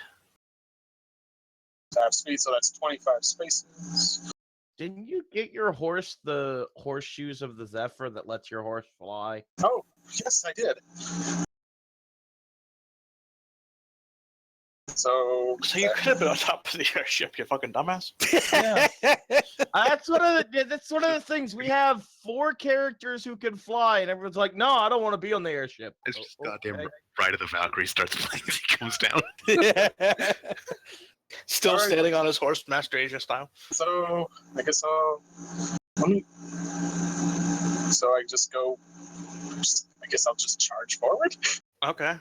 half speed. So that's 25 spaces. Didn't you get your horse the horseshoes of the Zephyr that lets your horse fly? Oh, yes, I did. So You could have been on top of the airship, you fucking dumbass. Yeah. That's one of the things. We have 4 characters who can fly, and everyone's like, "No, I don't want to be on the airship." It's just Oh, goddamn okay. Ride of the Valkyrie starts playing as he comes down. Still Alright. standing on his horse, Master Asia style. So I guess let me. So I just go. I guess I'll just charge forward. Okay.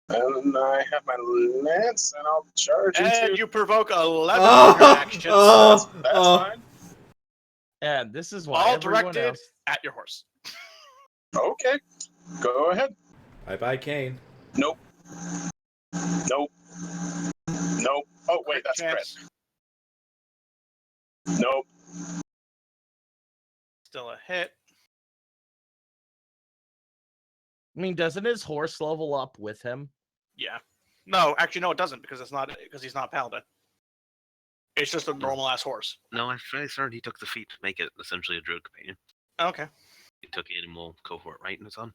And I have my lance, and I'll charge And into. you provoke 11 of your actions, That's fine. And this is why all everyone directed else. at your horse. Okay, go ahead. Bye, Kane. Nope. Nope. Nope. Oh wait, that's crit. Chance. Nope. Still a hit. I mean, doesn't his horse level up with him? Yeah. No, actually, no, it doesn't because he's not paladin. It's just a normal ass horse. No, I'm fairly certain he took the feat to make it essentially a druid companion. Okay. He took animal cohort, right, in his on?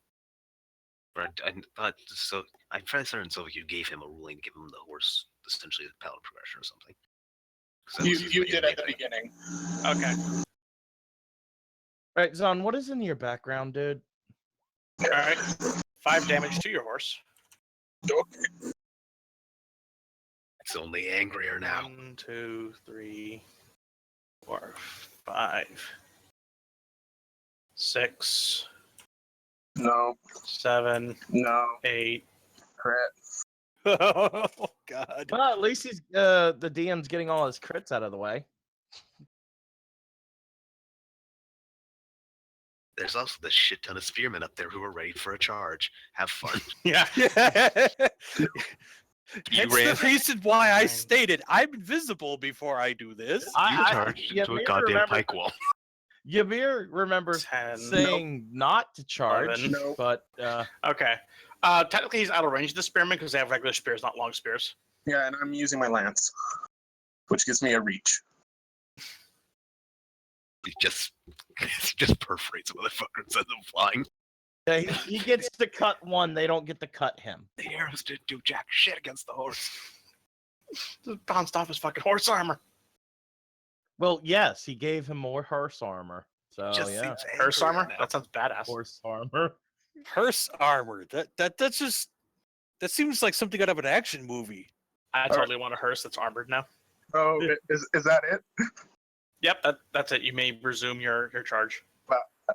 Or I thought so. I'm fairly certain so you gave him a ruling to give him the horse, essentially the paladin progression or something. 'Cause that was his You main did at the thing. beginning. Okay. All right, Zon, what is in your background, dude? All right. 5 damage to your horse. It's only angrier now. 1, 2, 3, 4, 5, 6, No. 7, No. 8. Crit. Oh God. Well, at least he's the DM's getting all his crits out of the way. There's also this shit ton of spearmen up there who are ready for a charge. Have fun. Yeah. That's ran- the reason why I Nine. stated I'm invisible before I do this. You charged into a goddamn pike wall. Ymir remembers 10. saying not to charge, 11. Nope. but Okay. Technically, he's out of range of the spearmen because they have regular spears, not long spears. Yeah, and I'm using my lance, which gives me a reach. He just perforates motherfuckers and sends them flying. yeah, he gets to cut one. They don't get to cut him. The arrows didn't do jack shit against the horse. Just bounced off his fucking horse armor. Well, yes, he gave him more horse armor. So Just yeah, seems Horse angrier armor? now. That sounds badass. horse armor. Hearse armor. That's just that seems like something out of an action movie. I totally want a hearse that's armored now. Oh, is that it? Yep, that's it. You may resume your charge.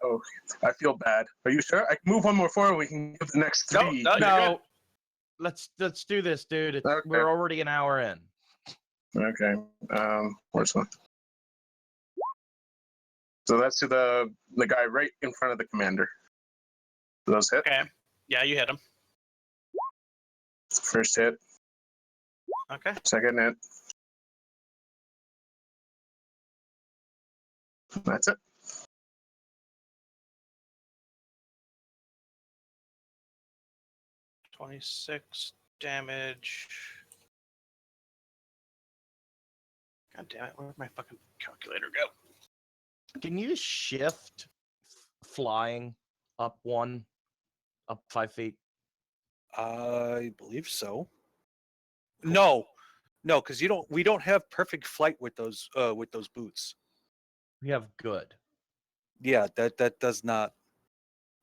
Oh, I feel bad. Are you sure? I can move one more forward. We can give the next No, 3. no. You're No, let's do this, dude. Okay. We're already an hour in. Okay. Where's one? So that's to the guy right in front of the commander. Those hit. Okay. Yeah, you hit him. First hit. Okay. Second hit. That's it. 26 damage. God damn it, where'd my fucking calculator go? Can you shift flying up 5 feet? I believe so. No, because we don't have perfect flight with those boots. We have good. Yeah, that does not.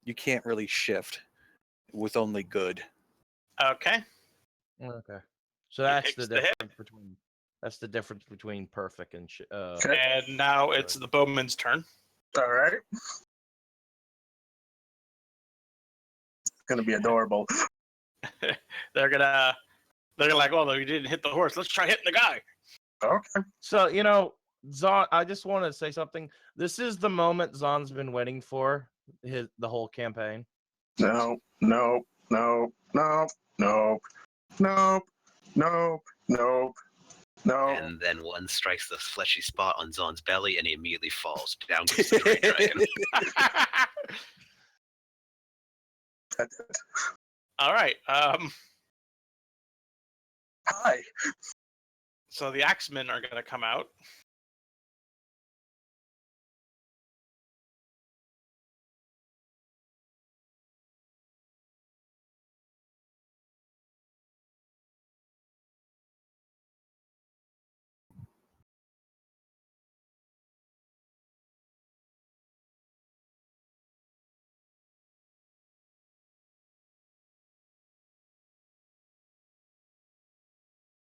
You can't really shift with only good. Okay. Okay. So that's takes the the hit. difference between perfect and Okay. And now it's the bowman's turn. All right. It's gonna be adorable. They're gonna like, oh, you didn't hit the horse. Let's try hitting the guy. Okay. So, Zon, I just want to say something. This is the moment Zon's been waiting for the whole campaign. No, no, no, no, no, nope, nope, nope, no. And then one strikes the fleshy spot on Zon's belly, and he immediately falls. Down goes the great dragon. All right. Hi. So the Axemen are going to come out.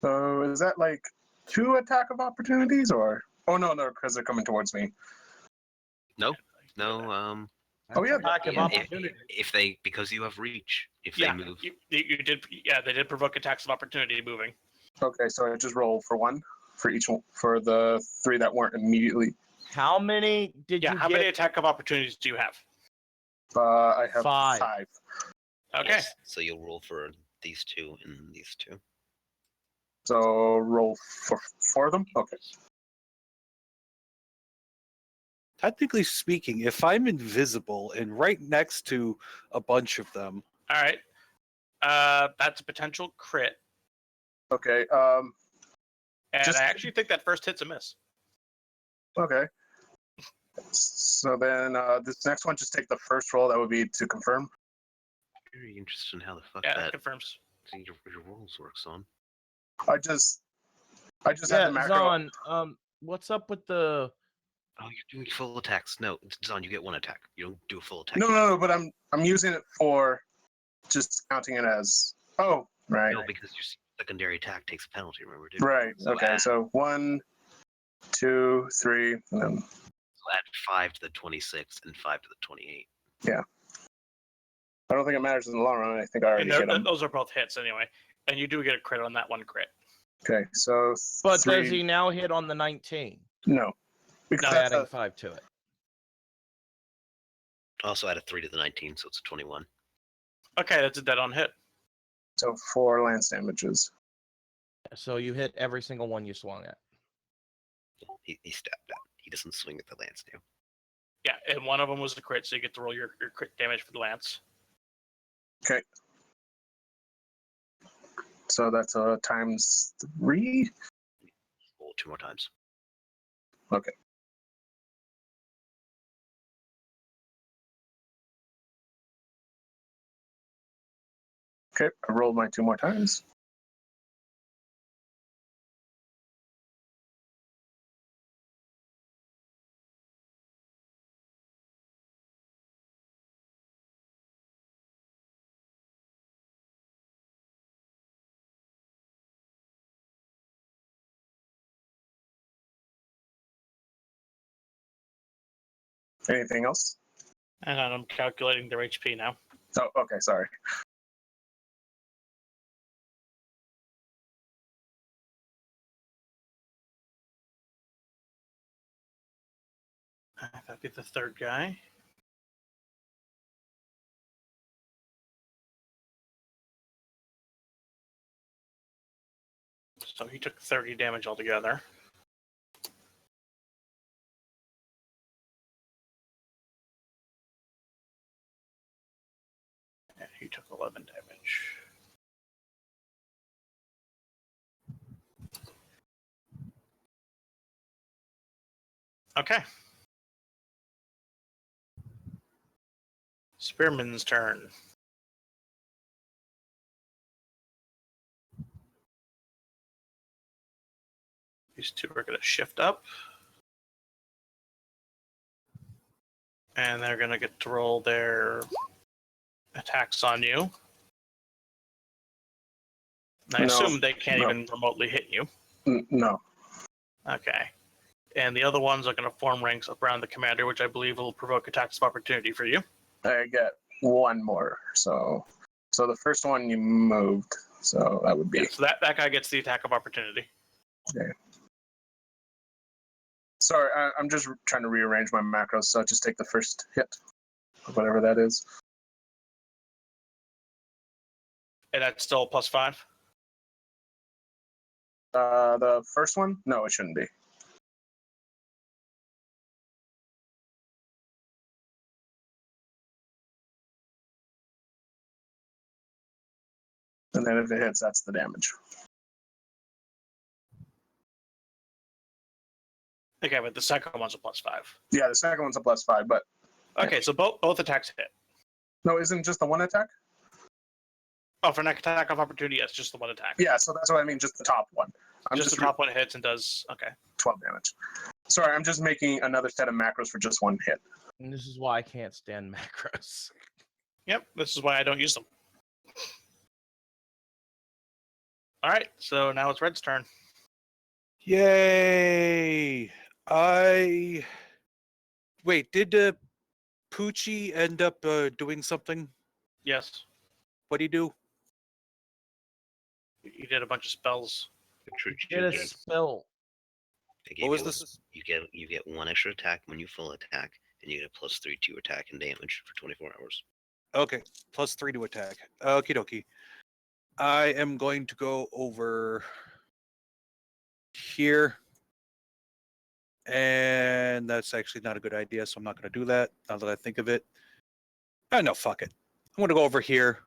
So is that like 2 attack of opportunities or? Oh no, because they're coming towards me. No. Oh, yeah. Attack of Yeah, opportunity. if they, because you have reach, if Yeah, they move, you did. Yeah, they did provoke attacks of opportunity moving. Okay, so I just roll for 1 for each one for the 3 that weren't immediately. How many did Yeah, you how get? many attack of opportunities do you have? I have 5. 5. Okay. yes, so you'll roll for these 2 and these 2. So roll for 4 of them. Okay. Technically speaking, if I'm invisible and right next to a bunch of them, All right. That's a potential crit, Okay. and Just- I actually think that first hit's a miss. Okay. So then this next one, just take the first roll. That would be to confirm. Very interested in how the fuck Yeah, that that confirms. your rolls works on. I just had Yeah, the macro. Zon. What's up with the? Oh, you're doing full attacks. No, Zon, you get 1 attack. You don't do a full attack. No, but I'm using it for just counting it as. Oh, right. No, because your secondary attack takes a penalty. Remember, dude. Right. So Okay. add, So 1, 2, 3, and then add 5 to the 26 and 5 to the 28. I don't think it matters in the long run. I think I already And hit him. those are both hits anyway, and you do get a crit on that one crit. Okay. So. But 3, does he now hit on the 19? No. Because No. that's Adding 5 to it. Also add a 3 to the 19, so it's a 21. Okay, that's a dead on hit. so 4 lance damages. So you hit every single one you swung at. He stabbed at. He doesn't swing at the lance now. Yeah, and one of them was a crit, so you get to roll your crit damage for the lance. Okay. So that's times 3. Roll 2 more times. Okay. Okay, I rolled my 2 more times. Anything else? And I'm calculating their HP now. Oh, okay, sorry. That'd be the third guy. So he took 30 damage altogether. And he took 11 damage. Okay. Spearman's turn. These 2 are going to shift up. And they're going to get to roll their attacks on you. I No. assume they can't No. even remotely hit you. No. Okay. And the other ones are going to form ranks up around the commander, which I believe will provoke attacks of opportunity for you. I get 1 more. So the first one you moved. So that would be. Yeah, so that guy gets the attack of opportunity. Okay. Sorry, I'm just trying to rearrange my macros. So just take the first hit, whatever that is. And that's still +5. The first one? No, it shouldn't be. And then if it hits, that's the damage. Okay, but the second one's a +5. Yeah, the second one's a +5, but Okay, so both attacks hit. no, isn't just the one attack? Oh, for an attack of opportunity, yes, just the one attack. Yeah, so that's what I mean, just the top one. I'm just the top one hits and does, okay. 12 damage. Sorry, I'm just making another set of macros for just one hit. And this is why I can't stand macros. Yep, this is why I don't use them. All right, so now it's Red's turn. Yay! Wait, did Poochie end up doing something? Yes, What do you do? he did a bunch of spells. Get a spell. What was this? You get 1 extra attack when you full attack, and you get a +3 to attack and damage for 24 hours. Okay, +3 to attack. Okie dokie. I am going to go over here. And that's actually not a good idea, so I'm not going to do that now that I think of it. No, fuck it. I'm going to go over here.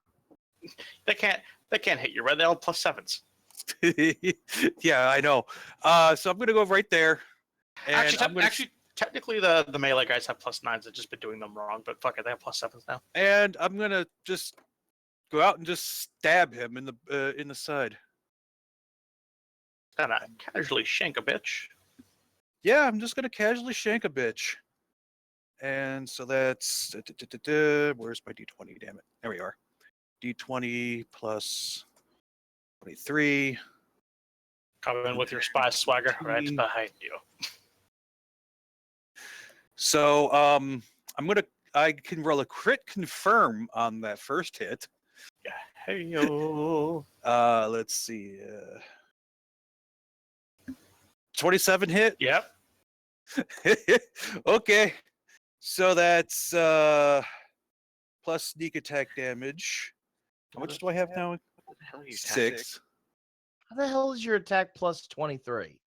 They can't hit you, Red. They all +7s. Yeah, I know. So I'm going to go right there. And Actually, technically, the melee guys have +9s. I've just been doing them wrong, but fuck it, they have +7s now. And I'm going to just go out and just stab him in the side. And I casually shank a bitch. Yeah, I'm just going to casually shank a bitch. And so that's... Where's my D20? Damn it. There we are. D20 plus 23. Come in with your spy swagger right behind you. So I can roll a crit confirm on that first hit. Yeah. Hey yo. Let's see. 27 hit. Yep. Okay. So that's plus sneak attack damage. How much do I have now? What the hell are you 6. How the hell is your attack +23?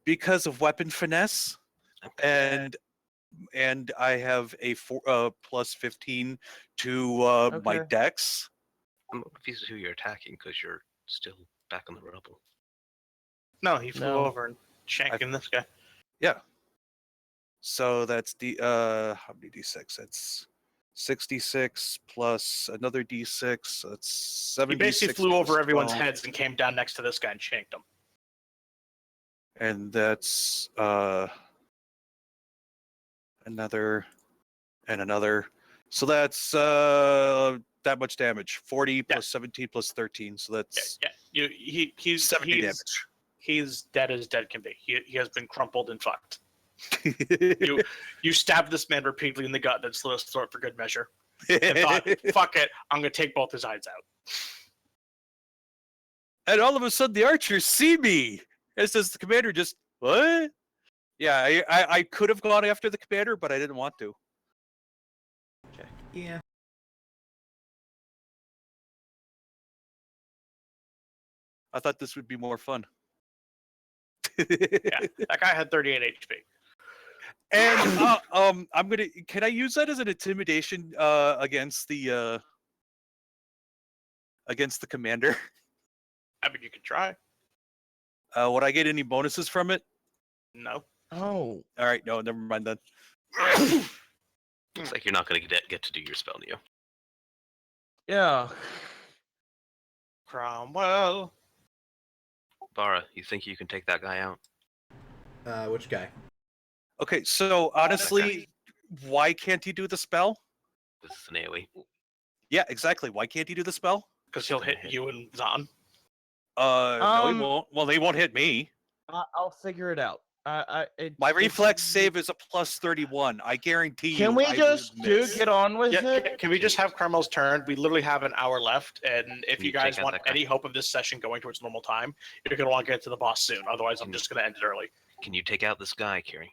Because of weapon finesse, and I have a plus 15 to my Okay. dex. I'm confused who you're attacking because you're still back on the rubble. No, he flew No. over and shanking this guy. Yeah. So that's how many d6? That's 66 plus another d6. So that's 76. He basically flew plus over everyone's 12. heads and came down next to this guy and shanked him. And that's another and another. So that's that much damage. 40 plus 17 plus 13. So that's He's 70 damage. He's dead as dead can be. He has been crumpled and fucked. You stabbed this man repeatedly in the gut, then slit his throat for good measure. And thought, fuck it, I'm gonna take both his eyes out. And all of a sudden, the archers see me. It says the commander just what? Yeah, I could have gone after the commander, but I didn't want to. Okay. Yeah. I thought this would be more fun. Yeah, that guy had 38 HP. And I'm gonna. Can I use that as an intimidation against the commander? I mean, you could try. Would I get any bonuses from it? No. Oh. All right, no, never mind then. Looks like you're not going to get to do your spell, Neo. Yeah. Cromwell. Bara, you think you can take that guy out? Which guy? Okay, so honestly, why can't he do the spell? This is an AoE. Yeah, exactly. Why can't he do the spell? Because he'll hit you and Zahn. No, he won't. Well, they won't hit me. I'll figure it out. My reflex save is a plus 31. I guarantee you. Can we I just will miss. get on with Yeah, it? can we just have Cromwell's turn? We literally have an hour left, and if Can you you guys take out want that guy? any hope of this session going towards normal time, you're going to want to get to the boss soon. Otherwise, I'm just going to end it early. Can you take out this guy, Kiri?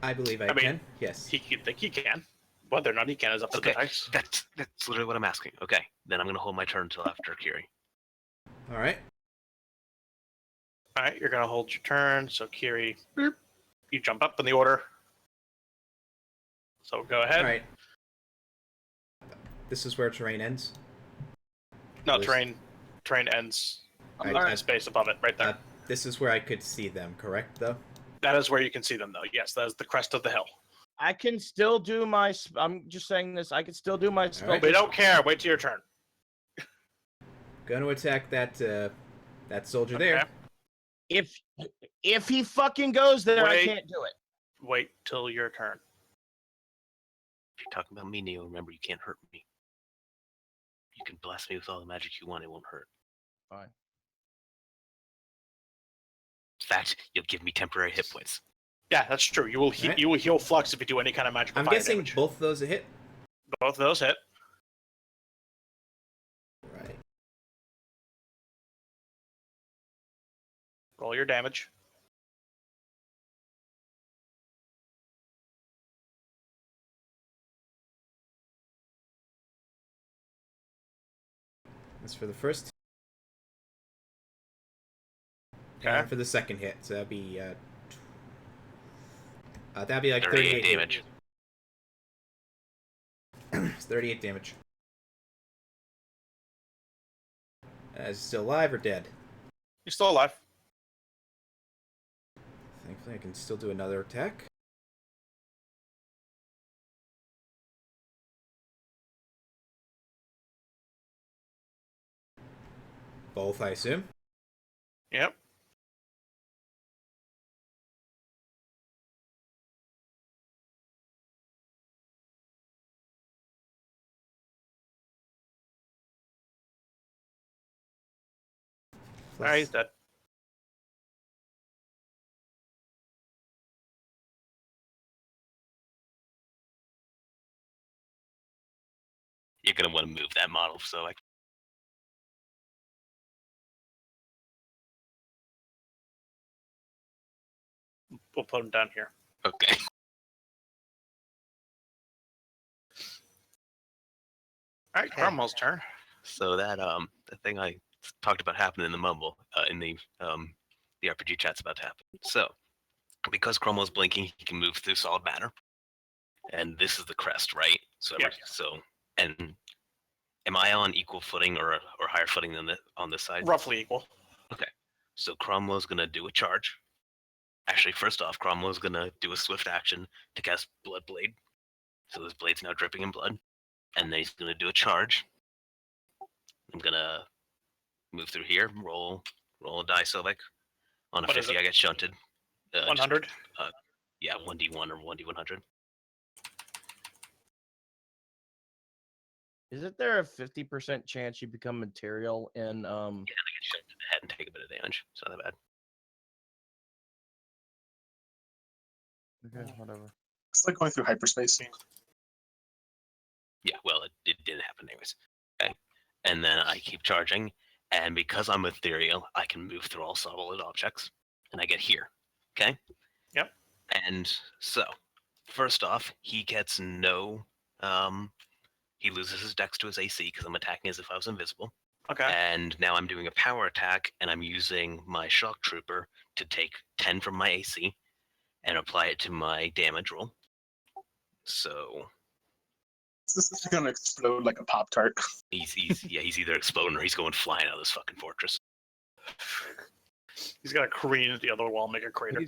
I believe I I mean, can. Yes. He can think he can. Whether or not he can is up to Okay. the dice. That's literally what I'm asking. Okay, then I'm gonna hold my turn until after Kiri. All right. All right, you're gonna hold your turn. So Kiri, boop, you jump up in the order. So go ahead. All right. This is where terrain ends. No, This- train ends on All the right. space above it, right there. This is where I could see them, correct? Though. That is where you can see them, though. Yes, that is the crest of the hill. I can still do my. I'm just saying this. I can still do my spell. right. We don't care. Wait till your turn. Going to attack that soldier there. Okay. If he fucking goes there, I Wait. can't do it. Wait till your turn. If you're talking about me, Neo, remember you can't hurt me. You can blast me with all the magic you want, it won't hurt. Fine. In fact, you'll give me temporary hit points. Yeah, that's true. You will Right. you will heal flux if you do any kind of magical I'm fire guessing damage. both of those a hit. Both of those hit. Right. Roll your damage. That's for the first. Okay. And for the second hit, so that'd be like 38 damage. It's 38 damage. Is he still alive or dead? You're still alive. Thankfully, I can still do another attack. Both, I assume. Yep. All right, he's dead. You're gonna want to move that model, so I We'll put him down here. okay. All right, Cromwell's turn. So that the thing I talked about happening in the mumble in the RPG chat's about to happen. So because Cromwell's blinking, he can move through solid matter, and this is the crest, right? So Yes. And am I on equal footing or higher footing than on this side? Roughly equal. So Cromwell's gonna do a charge. Actually, first off, Cromwell's gonna do a swift action to cast Blood Blade. So his blade's now dripping in blood, and then he's gonna do a charge. I'm gonna move through here, roll a die, Sylvic. On a What is 50, it? I get shunted. 100. Yeah, 1d1 or 1d100. Isn't there a 50% chance you become material in Yeah, I get shunted in the head and take a bit of damage. It's not that bad. Okay, whatever. It's like going through hyperspace. Yeah, well, it didn't happen anyways. Okay. And then I keep charging, and because I'm ethereal, I can move through all solid objects, and I get here. Okay? Yep. And so, first off, he gets no he loses his dex to his AC because I'm attacking as if I was invisible. Okay. And now I'm doing a power attack, and I'm using my shock trooper to take 10 from my AC and apply it to my damage roll. So This is gonna explode like a Pop Tart. he's either exploding or he's going flying out of this fucking fortress. He's got to careen at the other wall, make a crater.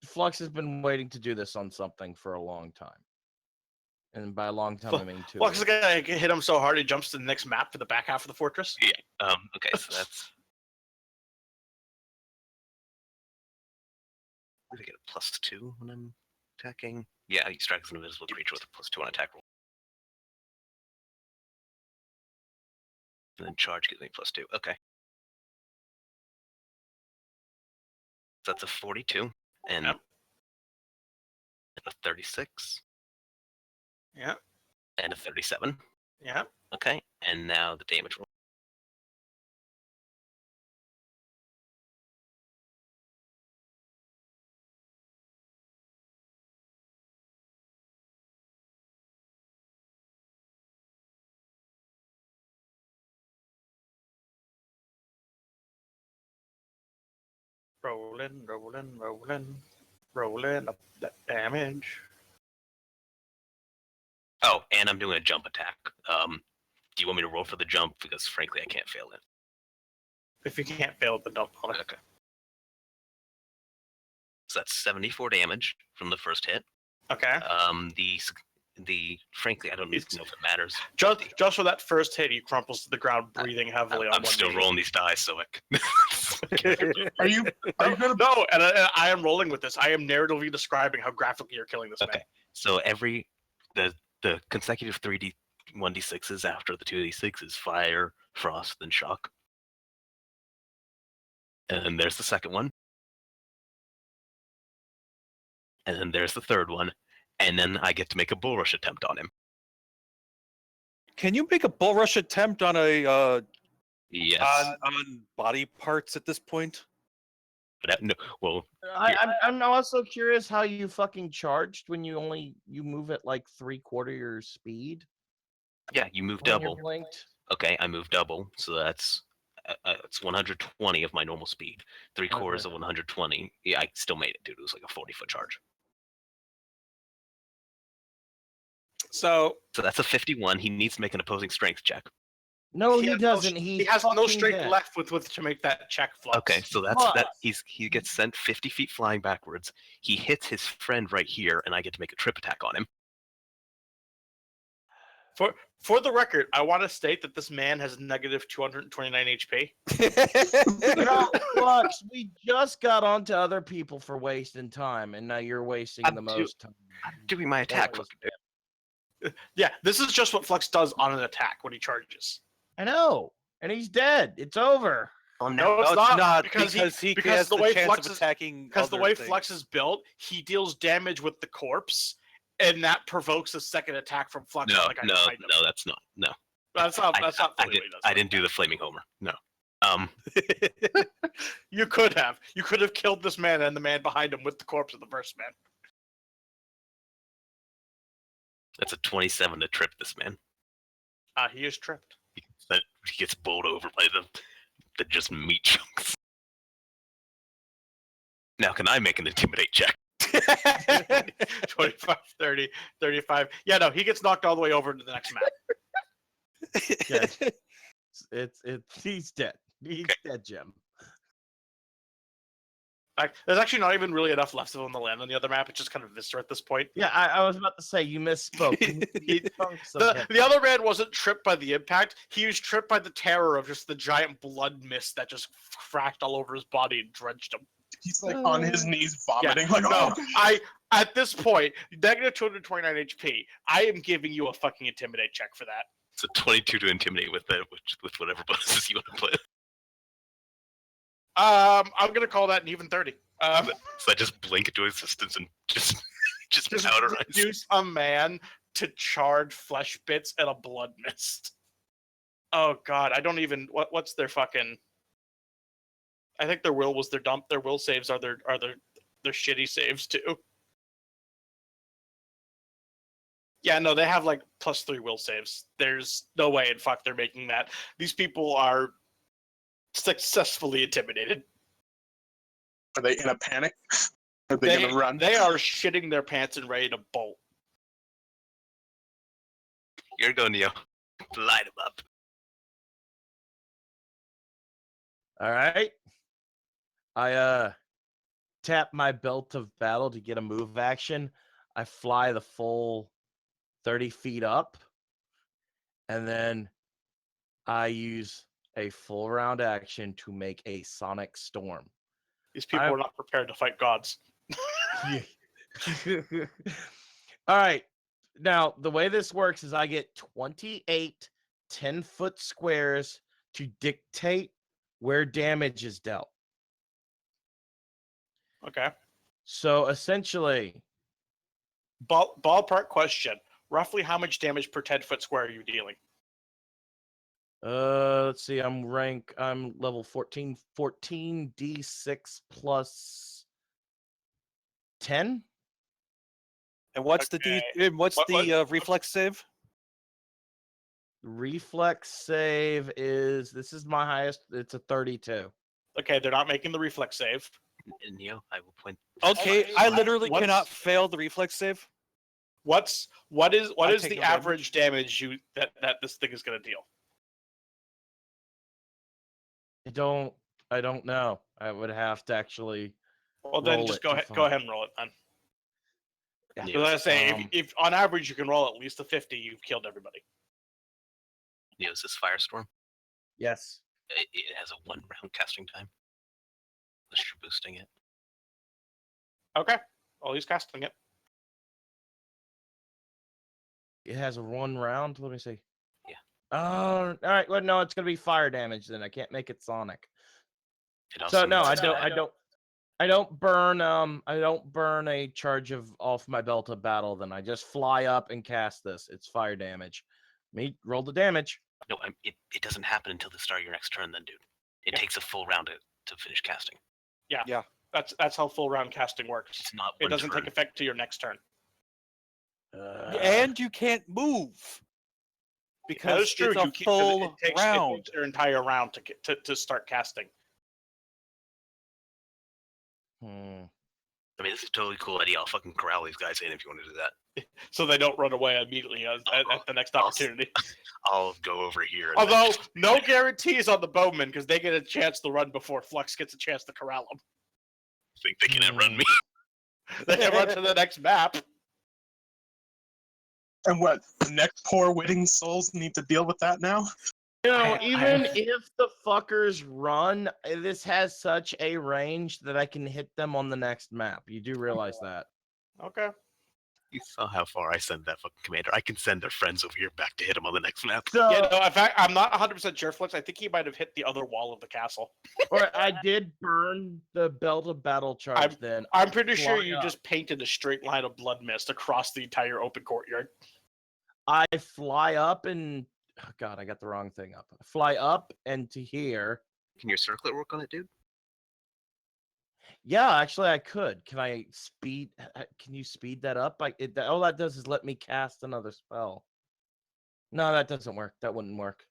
Flux has been waiting to do this on something for a long time. And by a long time, I mean 2 Flux is weeks. gonna hit him so hard he jumps to the next map for the back half of the fortress. Okay, so that's. I get a +2 when I'm attacking. Yeah, he strikes an invisible creature with a +2 on attack roll. And then charge gives me +2. Okay. So that's a 42 and Yep. a 36 Yeah. and a 37. Yeah. Okay, and now the damage roll. Rolling, rolling up that damage. Oh, and I'm doing a jump attack. Do you want me to roll for the jump? Because frankly, I can't fail it. If you can't fail it, then don't bother. Okay. So that's 74 damage from the first hit. Okay. The frankly, I don't even know if it matters. Just for that first hit, he crumples to the ground, breathing heavily on I'm one still knee. rolling these dice, so Are you gonna? No, and I am rolling with this. I am narratively describing how graphically you're killing this man. Okay. So the consecutive 3d 1d6s after the 2d6 is fire, frost, and shock. And then there's the second one. And then there's the third one. And then I get to make a bull rush attempt on him. Can you make a bull rush attempt on a Yes. on body parts at this point? But no, well, I'm also curious how you fucking charged when you move at like 3/4 your speed. yeah, you move when you're double. blinked. Okay, I move double, so that's it's 120 of my normal speed. 3/4 Okay. of 120. Yeah, I still made it, dude. It was like a 40-foot charge. So So that's a 51. He needs to make an opposing strength check. No, he has doesn't. he has no fucking strength dead. left with which to make that check. Flux. Okay, so that's that. Plus. He gets sent 50 feet flying backwards. He hits his friend right here, and I get to make a trip attack on him. For the record, I want to state that this man has negative 229 HP. No, Flux, we just got onto other people for wasting time, and now you're wasting I'm the do- most time. I'm doing my attack. Always. Fucking dude. Yeah, this is just what Flux does on an attack when he charges. I know, and he's dead. It's over. Oh No, no! it's not, because he because has the the way chance Flux of is- attacking. Because the other way things. Flux is built, he deals damage with the corpse, and that provokes a second attack from Flux. No, on the guy behind him. no, that's not. No, That's not. That's not I fully what he does. I didn't do the flaming homer. No. You could have. You could have killed this man and the man behind him with the corpse of the first man. That's a 27 to trip this man. He is tripped. He gets bowled over by the just meat chunks. Now, can I make an intimidate check? 25, 30, 35. Yeah, no, he gets knocked all the way over into the next map. Yeah. He's dead. He's dead, Jim. There's actually not even really enough left of him to land on the other map. It's just kind of Viscera at this point. Yeah, I was about to say you misspoke. The other man wasn't tripped by the impact. He was tripped by the terror of just the giant blood mist that just cracked all over his body and drenched him. He's like on his knees vomiting. Yeah, Like, no, oh, at this point, negative 229 HP. I am giving you a fucking intimidate check for that. It's a 22 to intimidate with whatever bonuses you want to play. I'm gonna call that an even 30. So I just blink into existence and just powderize. Reduce a man to charred flesh bits and a blood mist. Oh god, I don't even. What's their fucking? I think their will was their dump. Their will saves are their shitty saves too. Yeah, no, they have like +3 will saves. There's no way in fuck they're making that. These people are successfully intimidated. are they in a panic? Are they gonna run? They are shitting their pants and ready to bolt. You're going, Neo. Light him up. All right. I tap my belt of battle to get a move action. I fly the full 30 feet up, and then I use a full round action to make a sonic storm. These people are not prepared to fight gods. All right. Now, the way this works is I get 28 10-foot squares to dictate where damage is dealt. Okay. So essentially, Ballpark question. Roughly how much damage per 10-foot square are you dealing? let's see, I'm level 14, 14d6 plus 10. And what's Okay. the reflex save? Reflex save this is my highest, it's a 32. Okay, they're not making the reflex save. Neo, I will point. Okay, I literally what's- cannot fail the reflex save. What is I take the no damage. average damage that this thing is going to deal? I don't know. I would have to actually. Well, then Roll just it go to ahead. find- Go ahead and roll it then. Yeah. Because I say, Um, if on average you can roll at least a 50, you've killed everybody. Neo, is this Firestorm? Yes. It has a 1-round casting time. Unless you're boosting it. Okay. Well, he's casting it. It has a 1 round. Let me see. Yeah. All right. Well, no, it's gonna be fire damage then. I can't make it sonic. It also So no, needs I to don't. die. I don't burn. I don't burn a charge off my belt of battle. Then I just fly up and cast this. It's fire damage. Me roll the damage. No, it doesn't happen until the start of your next turn, then, dude. It Yeah. takes a full round to finish casting. That's how full round casting works. It's not. It one doesn't turn. take effect to your next turn. And you can't move because That is true. it's a full it takes round. your entire round to start casting. Hmm. I mean, this is a totally cool idea. I'll fucking corral these guys in if you want to do that. So they don't run away immediately at the next opportunity. I'll go over here. And Although, just, no guarantees on the bowmen, because they get a chance to run before Flux gets a chance to corral them. think they can outrun me. They can run to the next map. And what? The next poor witting souls need to deal with that now? You know, I- even if the fuckers run, this has such a range that I can hit them on the next map. You do realize that? Okay. You saw how far I sent that fucking commander. I can send their friends over here back to hit him on the next map. So, Yeah, no, in fact, I'm not 100% sure, Flux. I think he might have hit the other wall of the castle. or I did burn the belt of battle charge. Then I'm pretty sure Fly you up. just painted a straight line of blood mist across the entire open courtyard. I fly up and oh God, I got the wrong thing up. I fly up and to here. Can your circlet work on it, dude? Yeah, actually, I could. Can I speed? Can you speed that up? All that does is let me cast another spell. No, that doesn't work. That wouldn't work.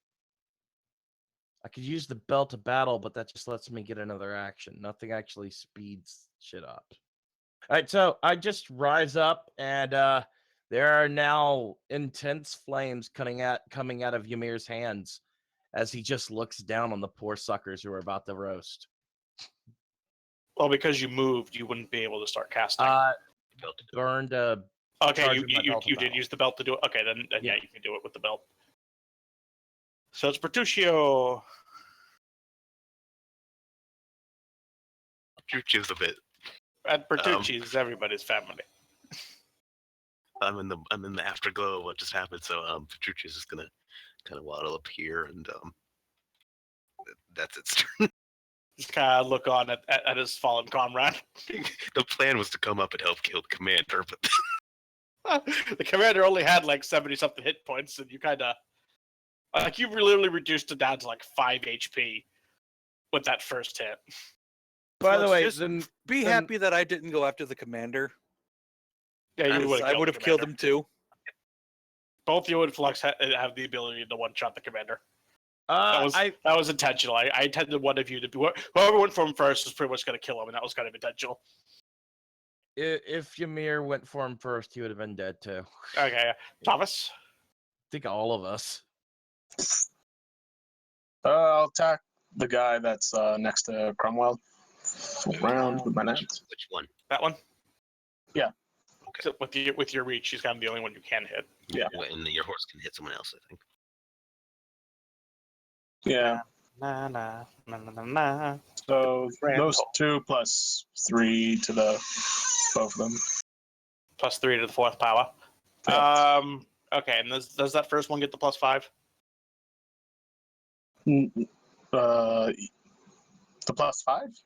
I could use the belt of battle, but that just lets me get another action. Nothing actually speeds shit up. All right, so I just rise up, and there are now intense flames coming out of Ymir's hands as he just looks down on the poor suckers who are about to roast. Well, because you moved, you wouldn't be able to start casting. Burned Okay, charge you with my belt of did battle. use the belt to do it. Okay, then yeah, Yeah. you can do it with the belt. So it's Bertuccio. Chuchu's a bit. And Bertucci is everybody's family. I'm in the afterglow of what just happened, so Petrucci's just gonna kind of waddle up here, and that's its turn. Just kind of look on at his fallen comrade. The plan was to come up and help kill the commander, but The commander only had like 70-something hit points, and you kind of like you literally reduced it down to like 5 HP with that first hit. By the Let's way, just then Be then- happy that I didn't go after the commander. Yeah, you I would have killed him too. Both you and Flux have the ability to one-shot the commander. uh, That was intentional. I intended one of you to be whoever went for him first was pretty much going to kill him, and that was kind of intentional. if Ymir went for him first, he would have been dead too. Okay, Thomas. I think all of us. I'll attack the guy that's next to Cromwell. Full round with my knights. which one? That one. Yeah. Okay. So with your reach, he's kind of the only one you can hit. Yeah. And your horse can hit someone else, I think. Yeah. Na na na na na na. So Randall. those 2 plus 3 to the both of them. +3 to the 4th power. Yeah. Okay, and does that first one get the +5? The +5?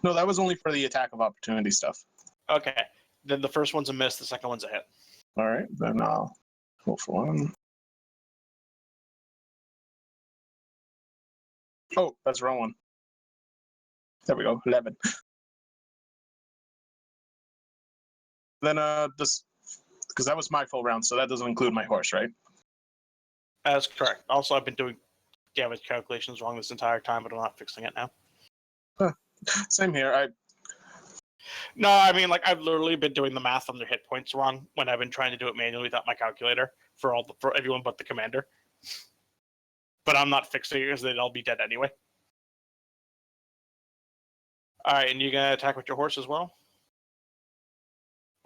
No, that was only for the attack of opportunity stuff. Okay, then the first one's a miss. The second one's a hit. All right, then I'll go for 1. Oh, that's the wrong one. There we go, 11. Then this, because that was my full round, so that doesn't include my horse, right? That's correct. Also, I've been doing damage calculations wrong this entire time, but I'm not fixing it now. Same here. No, I mean, like, I've literally been doing the math on their hit points wrong when I've been trying to do it manually without my calculator for everyone but the commander. But I'm not fixing it because they'd all be dead anyway. All right, and you gonna attack with your horse as well,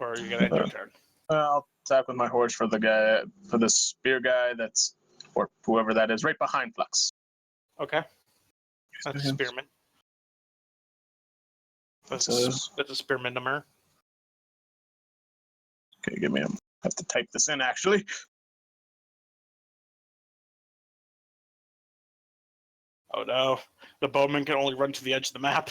or are you gonna end your turn? I'll attack with my horse for the spear guy or whoever that is, right behind Flux. Okay, that's a spearman. That's a spearman number. Okay, give me I have to type this in actually. Oh no, the bowman can only run to the edge of the map.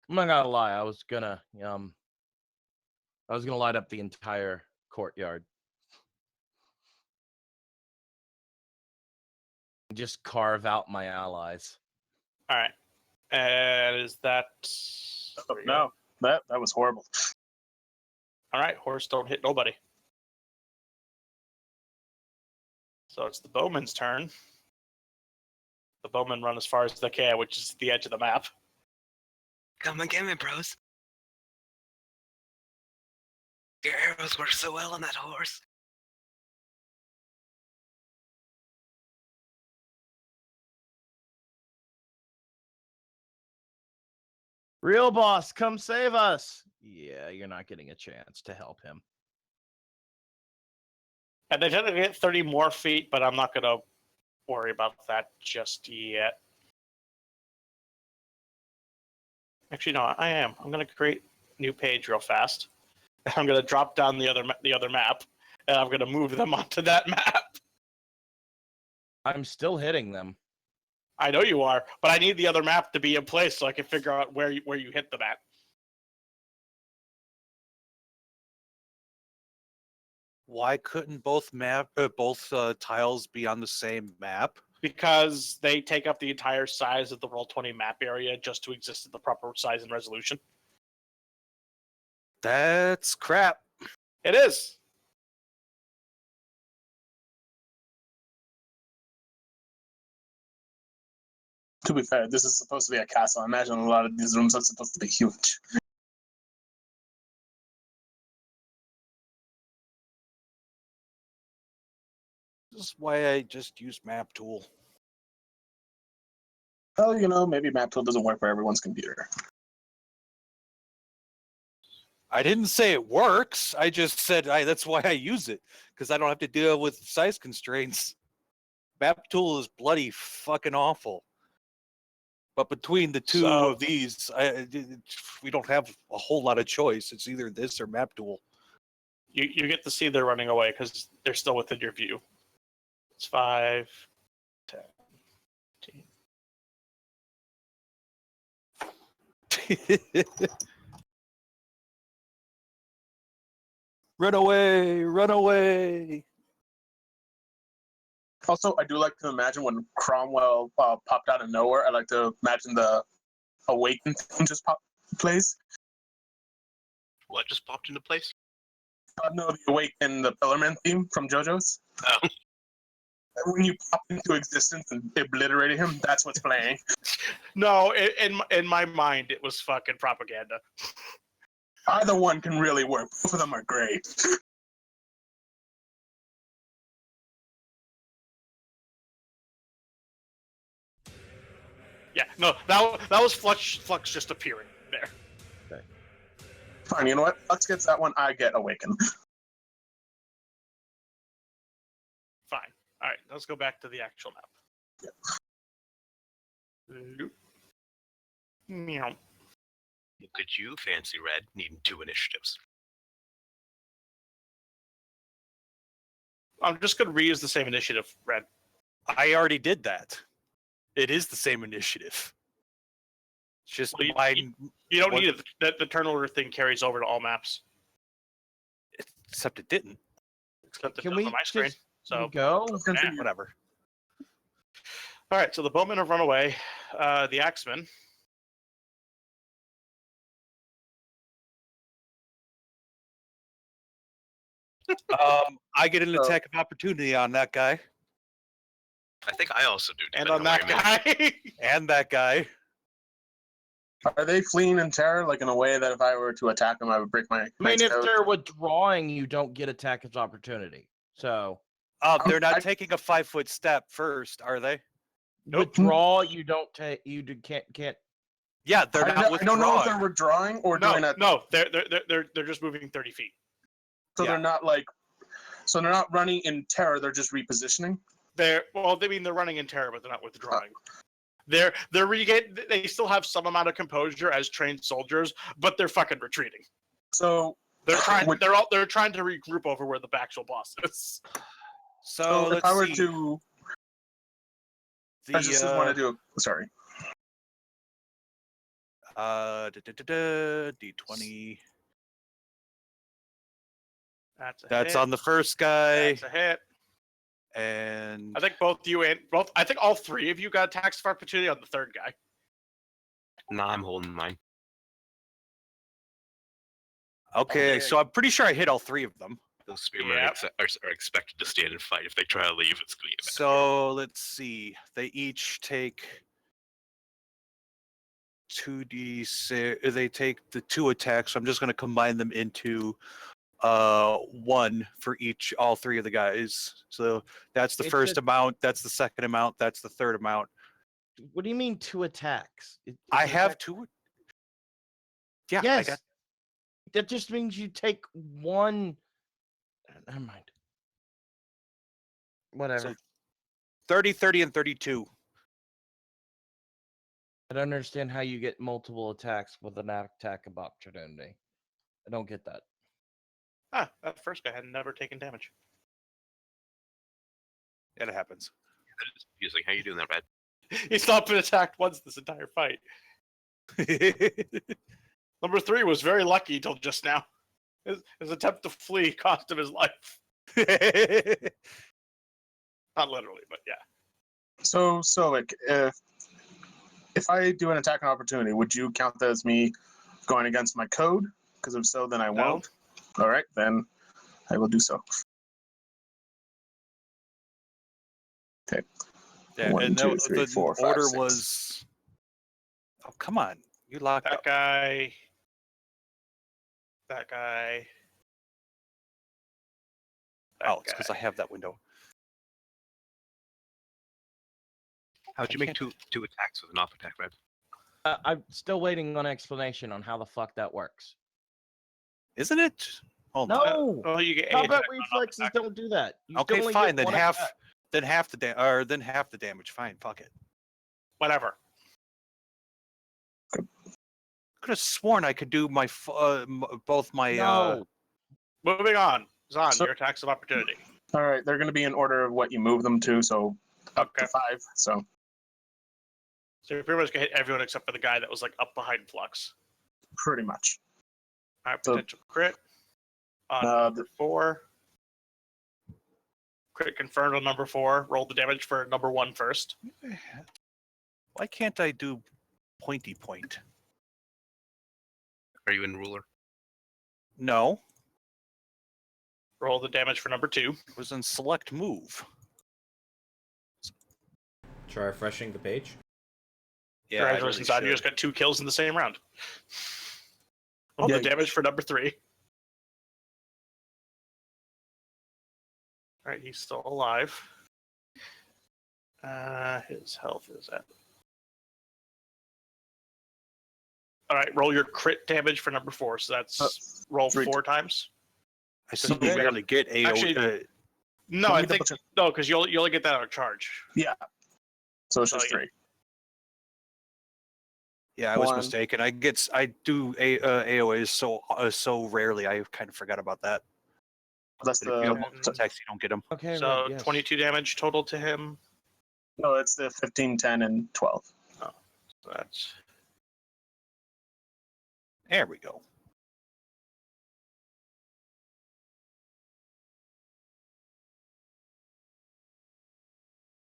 I'm not gonna lie. I was gonna light up the entire courtyard. Just carve out my allies. All right, and is that? Oh, no, that was horrible. All right, horse don't hit nobody. So it's the bowman's turn. The bowmen run as far as they can, which is the edge of the map. Come and get me, bros. Your arrows work so well on that horse. Real boss, come save us. Yeah, you're not getting a chance to help him. And they tend to get 30 more feet, but I'm not going to worry about that just yet. Actually, no, I am. I'm going to create a new page real fast. I'm going to drop down the other map, and I'm going to move them onto that map. I'm still hitting them. I know you are, but I need the other map to be in place so I can figure out where you hit them at. Why couldn't both tiles be on the same map? Because they take up the entire size of the Roll20 map area just to exist at the proper size and resolution. That's crap. It is. To be fair, this is supposed to be a castle. I imagine a lot of these rooms are supposed to be huge. This is why I just use map tool. Well, maybe map tool doesn't work for everyone's computer. I didn't say it works. I just said that's why I use it, because I don't have to deal with size constraints. Map tool is bloody fucking awful. But between the two of these, we don't have a whole lot of choice. It's either this or map tool. You get to see they're running away because they're still within your view. It's 5, 10, 15. Run away! Run away! Also, I do like to imagine when Cromwell popped out of nowhere. I like to imagine the Awaken thing just plays. What just popped into place? No, the Awaken, the Pillarman theme from JoJo's. Oh. When you pop into existence and obliterated him, that's what's playing. No, in my mind, it was fucking propaganda. Either one can really work. Both of them are great. Yeah, no, that was Flux just appearing there. Okay. Fine, you know what? Flux gets that one, I get Awaken. Fine. All right, let's go back to the actual map. Yeah. Meow. Look at you, Fancy Red, needing 2 initiatives. I'm just going to reuse the same initiative, Red. I already did that. It is the same initiative. It's just Well, you don't need it. The turn order thing carries over to all maps. Except it didn't. Except Can it we does on my screen. just So go? Yeah. Whatever. All right, so the bowmen have run away. The axemen. I get an attack of opportunity on that guy. I think I also do. And depending on where that I'm in. guy. And that guy. Are they fleeing in terror, like in a way that if I were to attack them, I would break my I mean, knight's if code? they're withdrawing, you don't get attack of opportunity. So They're not I- taking a 5-foot step first, are they? Nope. withdraw, you don't take. Can't. Yeah, they're not I withdrawing. don't know if they're withdrawing or No, doing it. no, they're just moving 30 feet. So yeah. they're not like. So they're not running in terror. They're just repositioning. They're running in terror, but they're not withdrawing. They still have some amount of composure as trained soldiers, but they're fucking retreating. So They're trying. Would- They're trying to regroup over where the actual boss is. So if let's I were see. to, I just want to do. Sorry. D20. That's a That's hit. on the first guy, That's a hit. and I think I think all three of you got attacks of opportunity on the third guy. Nah, I'm holding mine. okay, so I'm pretty sure I hit all 3 of them. Those spearmen Yep. are expected to stand and fight. If they try to leave, it's going to get bad. So let's see. They each take 2d6. They take the 2 attacks. So I'm just going to combine them into 1 for all 3 of the guys. So that's the It's first a- amount. That's the second amount. That's the third amount. What do you mean 2 attacks? I Is have that- 2. Yeah, Yes. I got. That just means you take 1. Never mind. Whatever. So 30, 30, and 32. I don't understand how you get multiple attacks with an attack of opportunity. I don't get that. That first guy had never taken damage. It happens. That is confusing. How you doing that, Red? He's not been attacked once this entire fight. Number 3 was very lucky till just now. His attempt to flee cost him his life. Not literally, but yeah. So like if I do an attack on opportunity, would you count that as me going against my code? Because if so, then I No. won't. All right, then I will do so. Okay. Yeah, 1, and 2, 3, the 4, 5, order 6. was. Oh, come on. You locked That up. guy. That guy. That Oh, it's because I guy. have that window. How'd you I make two attacks with an off attack, Red? I'm still waiting on explanation on how the fuck that works. Isn't it? Hold on. No, Oh, you get a combat attack on reflexes attack. don't do that. You Okay, only fine. get Then one half. attack. Then half the damage. Fine. Fuck it. Whatever. Could have sworn I could do my both my. No, Moving on. Zahn, So- your attacks of opportunity. All right, they're going to be in order of what you move them to, so up Okay. to 5. So So you're pretty much gonna hit everyone except for the guy that was like up behind Flux. pretty much. All right, So- potential crit on number 4. Crit confirmed on number 4. Roll the damage for number 1 first. Why can't I do pointy point? Are you in ruler? No, Roll the damage for number 2. it was in select move. Try refreshing the page. Yeah, Congratulations, Zahn. You just got 2 kills in the same round. Roll Yeah. the damage for number 3. All right, he's still alive. His health is at. All right, roll your crit damage for number 4. So that's roll 3 4 times. I so Okay. rarely get AO. Actually- No, Let I me think double check. no, because you only get that on a charge. Yeah. So it's Oh, just yeah. 3. yeah, I was 1. mistaken. I do AOAs so rarely. I kind of forgot about that. That's But if you the have multiple attacks, you don't get them. okay. So right, yes. 22 damage total to him. no, it's the 15, 10, and 12. So that's There we go.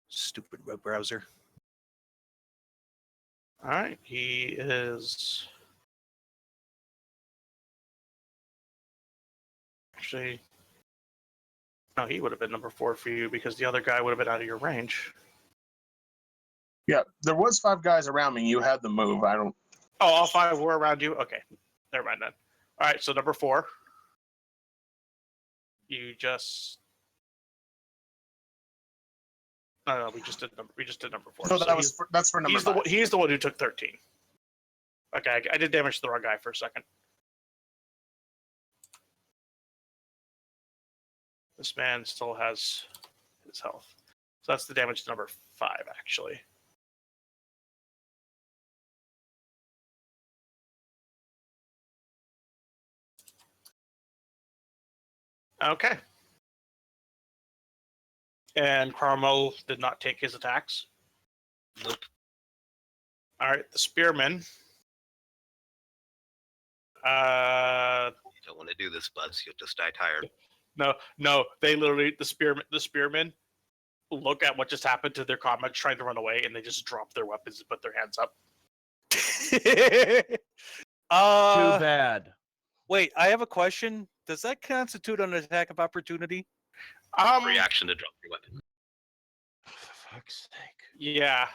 Stupid web browser. all right. He is actually no. He would have been number 4 for you because the other guy would have been out of your range. Yeah, there was 5 guys around me. You had the move. I don't. Oh, all 5 were around you? Okay. Never mind then. All right, so number 4. You just... No, we just did number 4. No, So that's for number 5. He's the one who took 13. Okay, I did damage to the wrong guy for a second. This man still has his health. So that's the damage to number 5, actually. Okay. And Carmel did not take his attacks. Nope. All right, the spearman. You don't want to do this, Buzz. You'll just die tired. No, they literally the spearmen look at what just happened to their comrades trying to run away, and they just drop their weapons and put their hands up. Too bad. Wait, I have a question. Does that constitute an attack of opportunity? Reaction to drop your weapon. For fuck's sake. Yeah.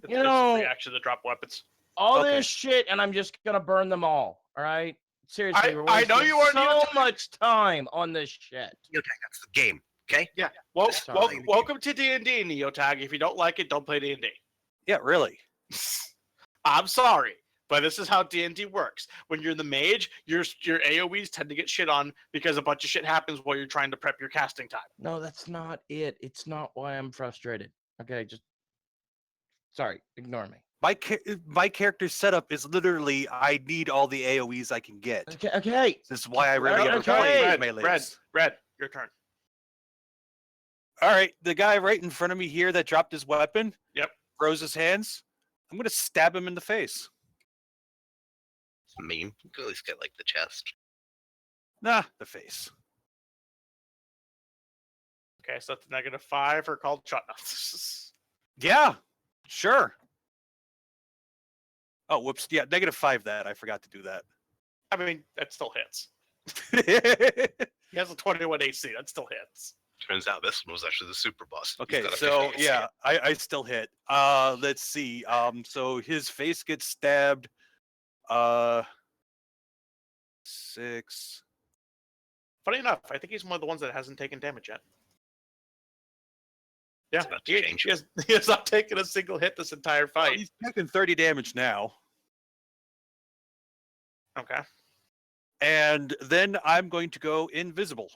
You It's know- a reaction to drop weapons. All Okay. this shit, and I'm just gonna burn them all. All right. Seriously, we're I know wasting you are so Neotag. much time on this shit. That's the game, okay? Yeah. Well, Sorry. welcome to D&D, Neotag. If you don't like it, don't play D&D. Yeah, really. I'm sorry, but this is how D&D works. When you're the mage, your AoEs tend to get shit on because a bunch of shit happens while you're trying to prep your casting time. No, that's not it. It's not why I'm frustrated. Okay, just sorry, ignore me. My character's setup is literally I need all the AoEs I can get. Okay. This is why I rarely ever Okay. play Red, melees. your turn. All right, the guy right in front of me here that dropped his weapon. Yep. Throws his hands. I'm gonna stab him in the face. It's mean. You can at least get like the chest. Nah, the face. Okay, so that's a -5 for called shot. Yeah, sure. Oh, whoops. Yeah, -5 that. I forgot to do that. I mean, that still hits. He has a 21 AC. That still hits. Turns out this one was actually the super boss. He's Okay, got a so 50 AC. yeah, I still hit. Let's see. So his face gets stabbed. 6. Funny enough, I think he's one of the ones that hasn't taken damage yet. Yeah, It's about to change. he has not taken a single hit this entire Well, fight. he's taking 30 damage now. Okay. And then I'm going to go invisible.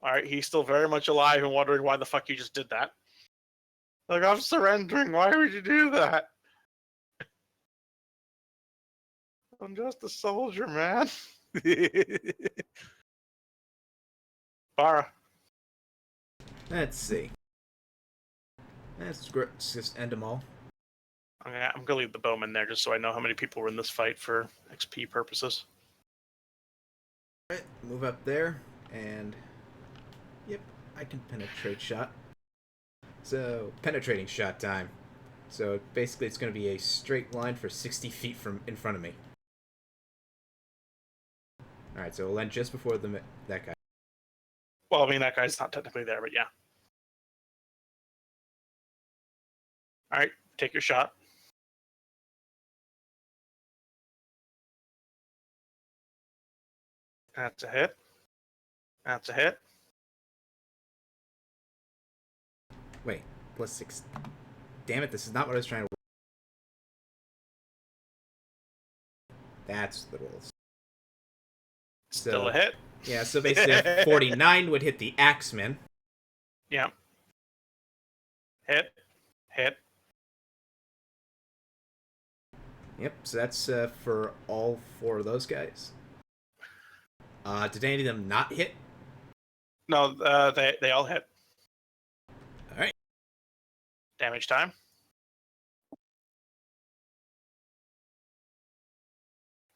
All right, he's still very much alive and wondering why the fuck you just did that. Like, I'm surrendering. Why would you do that? I'm just a soldier, man. Bara. Let's see. Let's just end them all. Okay, I'm gonna leave the bowman there just so I know how many people were in this fight for XP purposes. Alright, move up there, and... Yep, I can penetrate shot. So, penetrating shot time. So, basically it's going to be a straight line for 60 feet from in front of me. Alright, so we'll end just before that guy. Well, I mean, that guy's not technically there, but yeah. All right, take your shot. That's a hit. That's a hit. Wait, +6. Damn it, this is not what I was trying to... That's the rolls. Still a hit. Yeah, so basically 49 would hit the Axeman. Yeah. Hit. Hit. Yep, so that's for all 4 of those guys. Did any of them not hit? No, they all hit. Alright. Damage time.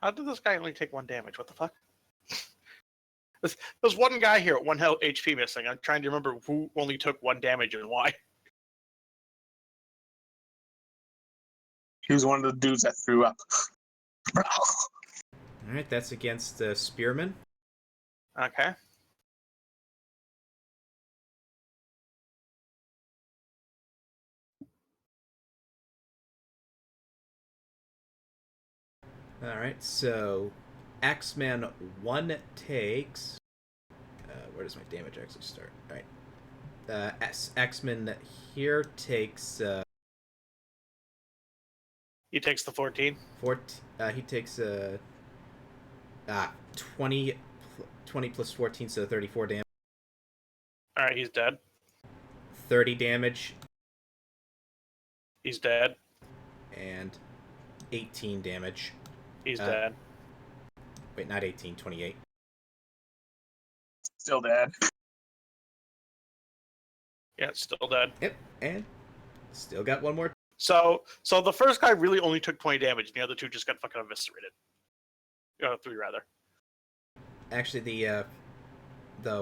How did this guy only take 1 damage? What the fuck? There's one guy here at 1 health HP missing. I'm trying to remember who only took 1 damage and why. He was one of the dudes that threw up. Alright, that's against Spearman. Okay. All right, so Axeman 1 takes. Where does my damage actually start? All right. Axeman here takes He takes the 14. 14. He takes 20, 20 plus 14, so 34 damage. All right, he's dead. 30 damage He's dead. and 18 damage. He's dead. Wait, not 18, 28. Still dead. Yeah, it's still dead. Yep, and still got one more. So the first guy really only took 20 damage, and the other two just got fucking eviscerated. 3 rather. Actually, the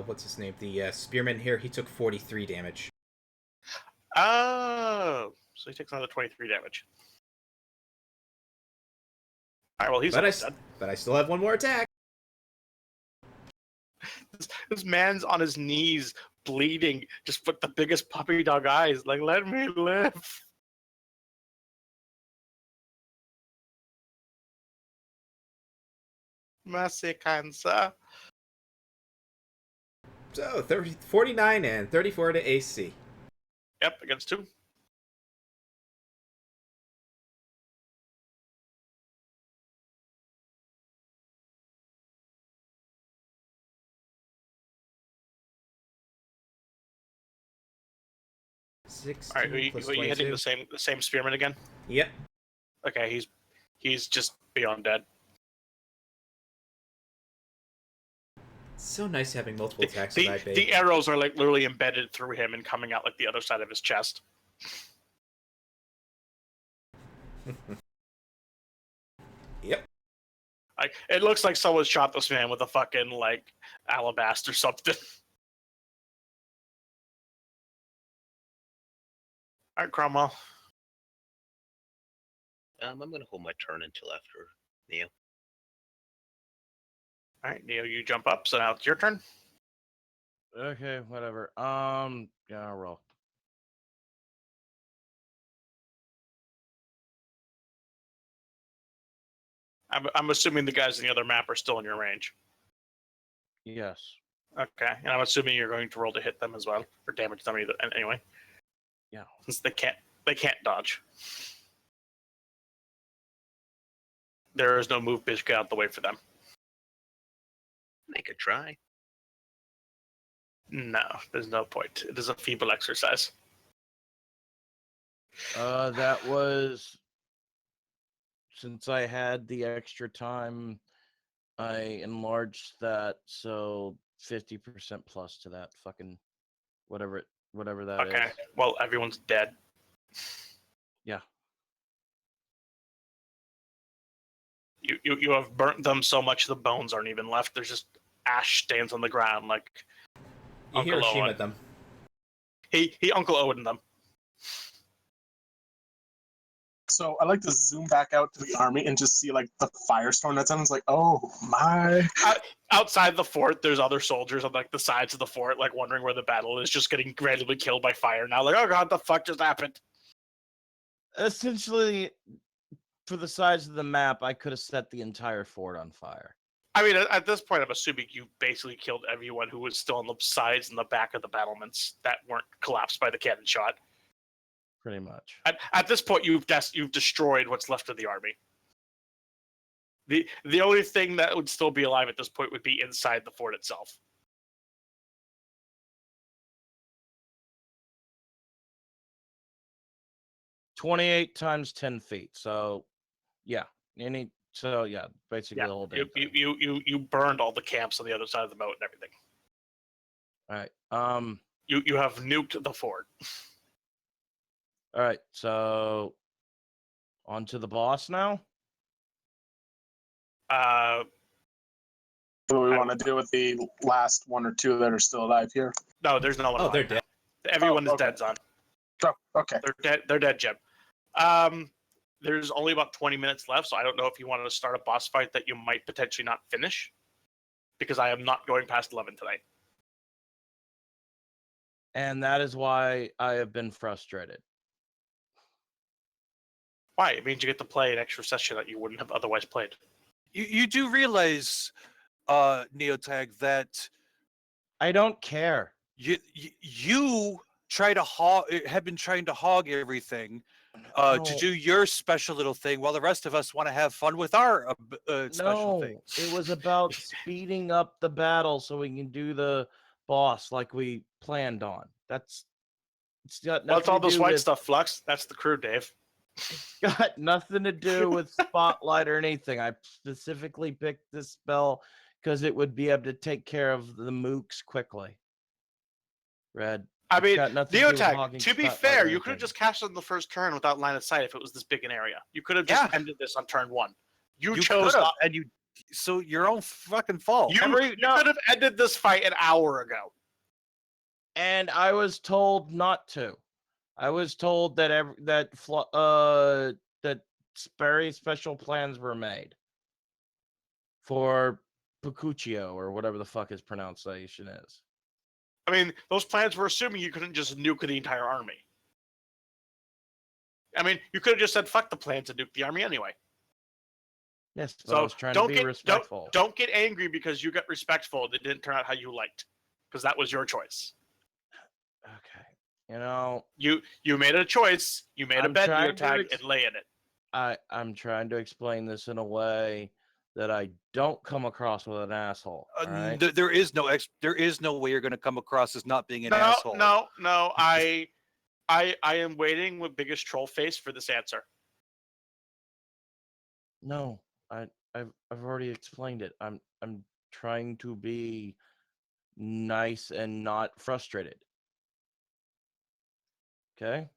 what's his name? The spearman here, he took 43 damage. Oh, so he takes another 23 damage. All right, well he's almost dead. But I still have one more attack. This man's on his knees, bleeding, just with the biggest puppy dog eyes. Like, let me live. Mercy, cancer. So 49 and 34 to AC. Yep, against 2. All right, who are you hitting? The same spearman again? Yep. Okay, he's just beyond dead. So nice having multiple attacks The, with IB. the arrows are like literally embedded through him and coming out like the other side of his chest. Yep. Like, it looks like someone shot this man with a fucking like alabaster or something. All right, Cromwell. I'm gonna hold my turn until after Neo. All right, Neo, you jump up. So now it's your turn. Okay, whatever. Yeah, I'll roll. I'm assuming the guys in the other map are still in your range. Yes. Okay, and I'm assuming you're going to roll to hit them as well, or damage them either. Anyway. Yeah. Since they can't dodge. There is no move biscuit out the way for them. They could try. No, there's no point. It is a feeble exercise. That was since I had the extra time, I enlarged that, so 50% plus to that fucking whatever that is. Okay, well, everyone's dead. Yeah. You have burnt them so much the bones aren't even left. There's just ash stains on the ground, like You Uncle Hiroshima Owen. them. He Uncle Owen them. So I like to zoom back out to the army and just see like the firestorm that's on. It's like, oh my. Outside the fort, there's other soldiers on like the sides of the fort, like wondering where the battle is, just getting randomly killed by fire now. Like, oh god, the fuck just happened? Essentially, for the size of the map, I could have set the entire fort on fire. I mean, at this point, I'm assuming you basically killed everyone who was still on the sides and the back of the battlements that weren't collapsed by the cannon shot. Pretty much. At this point, you've destroyed what's left of the army. The only thing that would still be alive at this point would be inside the fort itself. $28 times 10 feet. So, yeah. Basically Yeah, the whole damn thing. you burned all the camps on the other side of the moat and everything. All right. You have nuked the fort. All right. So, on to the boss now. What do we want to do with the last 1 or 2 that are still alive here? No, there's no one. Oh, alive they're now. dead. Everyone is okay. dead, Zon. Oh, okay. They're dead. They're dead, Jim. There's only about 20 minutes left, so I don't know if you wanted to start a boss fight that you might potentially not finish, because I am not going past 11 tonight. And that is why I have been frustrated. Why? It means you get to play an extra session that you wouldn't have otherwise played. You do realize, Neotag, that I don't care. you try to have been trying to hog everything No. to do your special little thing, while the rest of us want to have fun with our special thing. It was about speeding up the battle so we can do the boss like we planned on. It's got What's nothing all to this do white with stuff, Flux? That's the crew, Dave. got nothing to do with Spotlight or anything. I specifically picked this spell because it would be able to take care of the mooks quickly. Red. I It's mean, got nothing to do with Neotag, hogging to be Spotlight fair, or you could have anything. just cast it on the first turn without line of sight if it was this big an area. You could have just ended this on turn 1. You chose could've, not. and so your own fucking fault. You could have ended this fight an hour ago. And I was told not to. I was told that that very special plans were made for Pucuccio or whatever the fuck his pronunciation is. I mean, those plans were assuming you couldn't just nuke the entire army. I mean, you could have just said fuck the plans and nuke the army anyway. Yes, but So I was trying to be respectful. Don't get angry because you got respectful and it didn't turn out how you liked, because that was your choice. Okay, you know, you made a choice. You made a I'm bed, trying to Neotag, and lay in it. I'm trying to explain this in a way that I don't come across with an asshole. All right? There is no way you're going to come across as not being an asshole. No. I am waiting with biggest troll face for this answer. No, I've already explained it. I'm trying to be nice and not frustrated. Okay?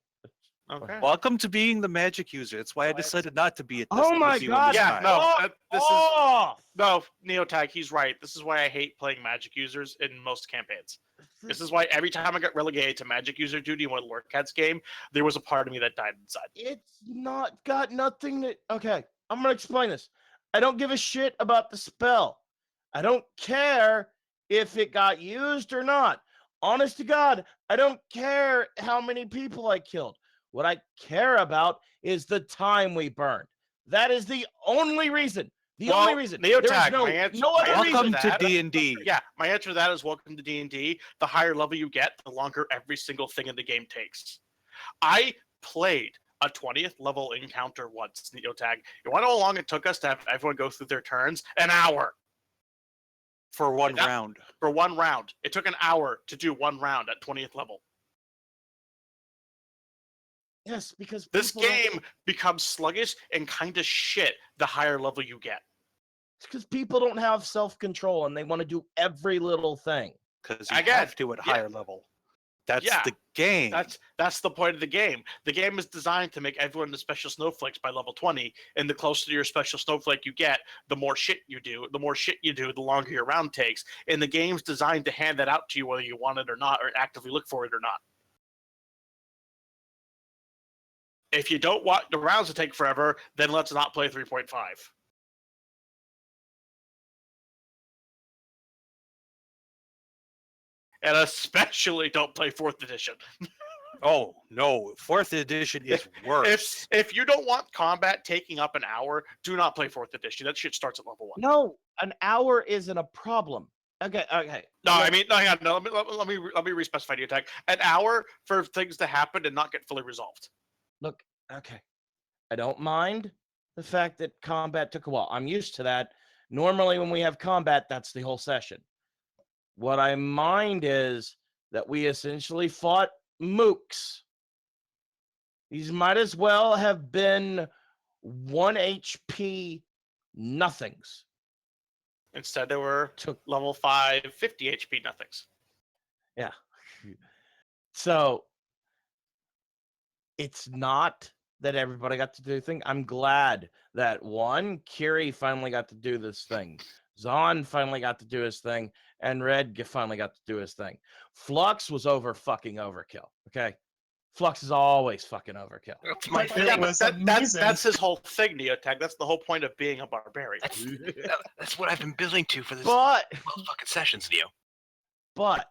Okay. Welcome to being the magic user. That's why I decided not to be at this. Oh my with you God, this Yeah, time. no. This is off! no Neotag. He's right. This is why I hate playing magic users in most campaigns. This is why every time I got relegated to magic user duty in one of the Lord Cats game, there was a part of me that died inside. It's not got nothing to. Okay, I'm gonna explain this. I don't give a shit about the spell. I don't care if it got used or not. Honest to God, I don't care how many people I killed. What I care about is the time we burned. That is the only reason. The only reason. Neotag, There's no other Welcome reason. to D&D. Yeah, my answer to that is welcome to D&D. The higher level you get, the longer every single thing in the game takes. I played a 20th level encounter once, Neotag. You want to know how long it took us to have everyone go through their turns? An hour. For one round. For one round. It took an hour to do one round at 20th level. Yes, because this game becomes sluggish and kind of shit the higher level you get. It's because people don't have self-control and they want to do every little thing. Because you have to at higher level. That's the game. That's the point of the game. The game is designed to make everyone the special snowflakes by level 20, and the closer to your special snowflake you get, the more shit you do. The more shit you do, the longer your round takes. And the game's designed to hand that out to you whether you want it or not, or actively look for it or not. If you don't want the rounds to take forever, then let's not play 3.5. And especially don't play 4th edition. Oh, no. 4th edition is worse. If you don't want combat taking up an hour, do not play 4th edition. That shit starts at level 1. No, an hour isn't a problem. Okay. No, I mean, no, hang on. No, let me re-specify the attack. An hour for things to happen and not get fully resolved. Look, okay. I don't mind the fact that combat took a while. I'm used to that. Normally, when we have combat, that's the whole session. What I mind is that we essentially fought mooks. These might as well have been 1 HP nothings. Instead, they were level 5, 50 HP nothings. Yeah. So, it's not that everybody got to do the thing. I'm glad that Kiri finally got to do this thing. Zahn finally got to do his thing, and Red finally got to do his thing. Flux was fucking overkill. Okay, Flux is always fucking overkill. That's my thing. That's his whole thing, Neotag. That's the whole point of being a barbarian. That's what I've been building to for this 12 fucking sessions, Neo. But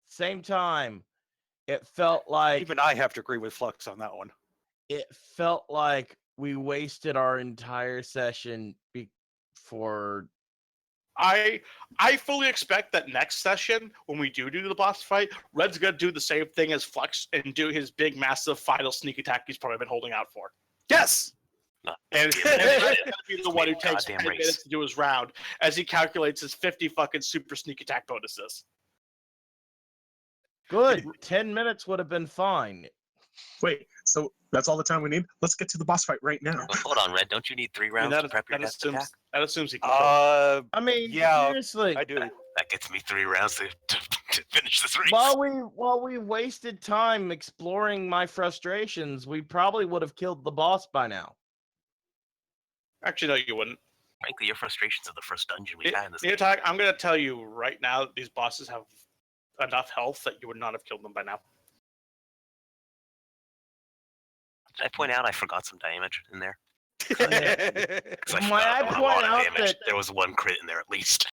same time, it felt like even I have to agree with Flux on that one. it felt like we wasted our entire session for I fully expect that next session, when we do the boss fight, Red's gonna do the same thing as Flux and do his big, massive final sneak attack he's probably been holding out for. Yes. And Damn Red's it. gonna be the one who takes Goddamn 10 race. minutes to do his round as he calculates his 50 fucking super sneak attack bonuses. good. 10 minutes would have been fine. Wait, so that's all the time we need? Let's get to the boss fight right now. Well, hold on, Red. Don't you need 3 I mean, rounds to prep your next attack? that assumes he can kill. Uh, I mean, Yeah, seriously. I do. That gets me 3 rounds to finish this race. While we wasted time exploring my frustrations, we probably would have killed the boss by now. Actually, no, you wouldn't. Frankly, your frustrations are the first dungeon we've had in this Sneak game. attack, I'm gonna tell you right now that these bosses have enough health that you would not have killed them by now. Did I point out I forgot some damage in there? May 'Cause I I forgot about a point lot of out damage. that There was 1 crit in there at least.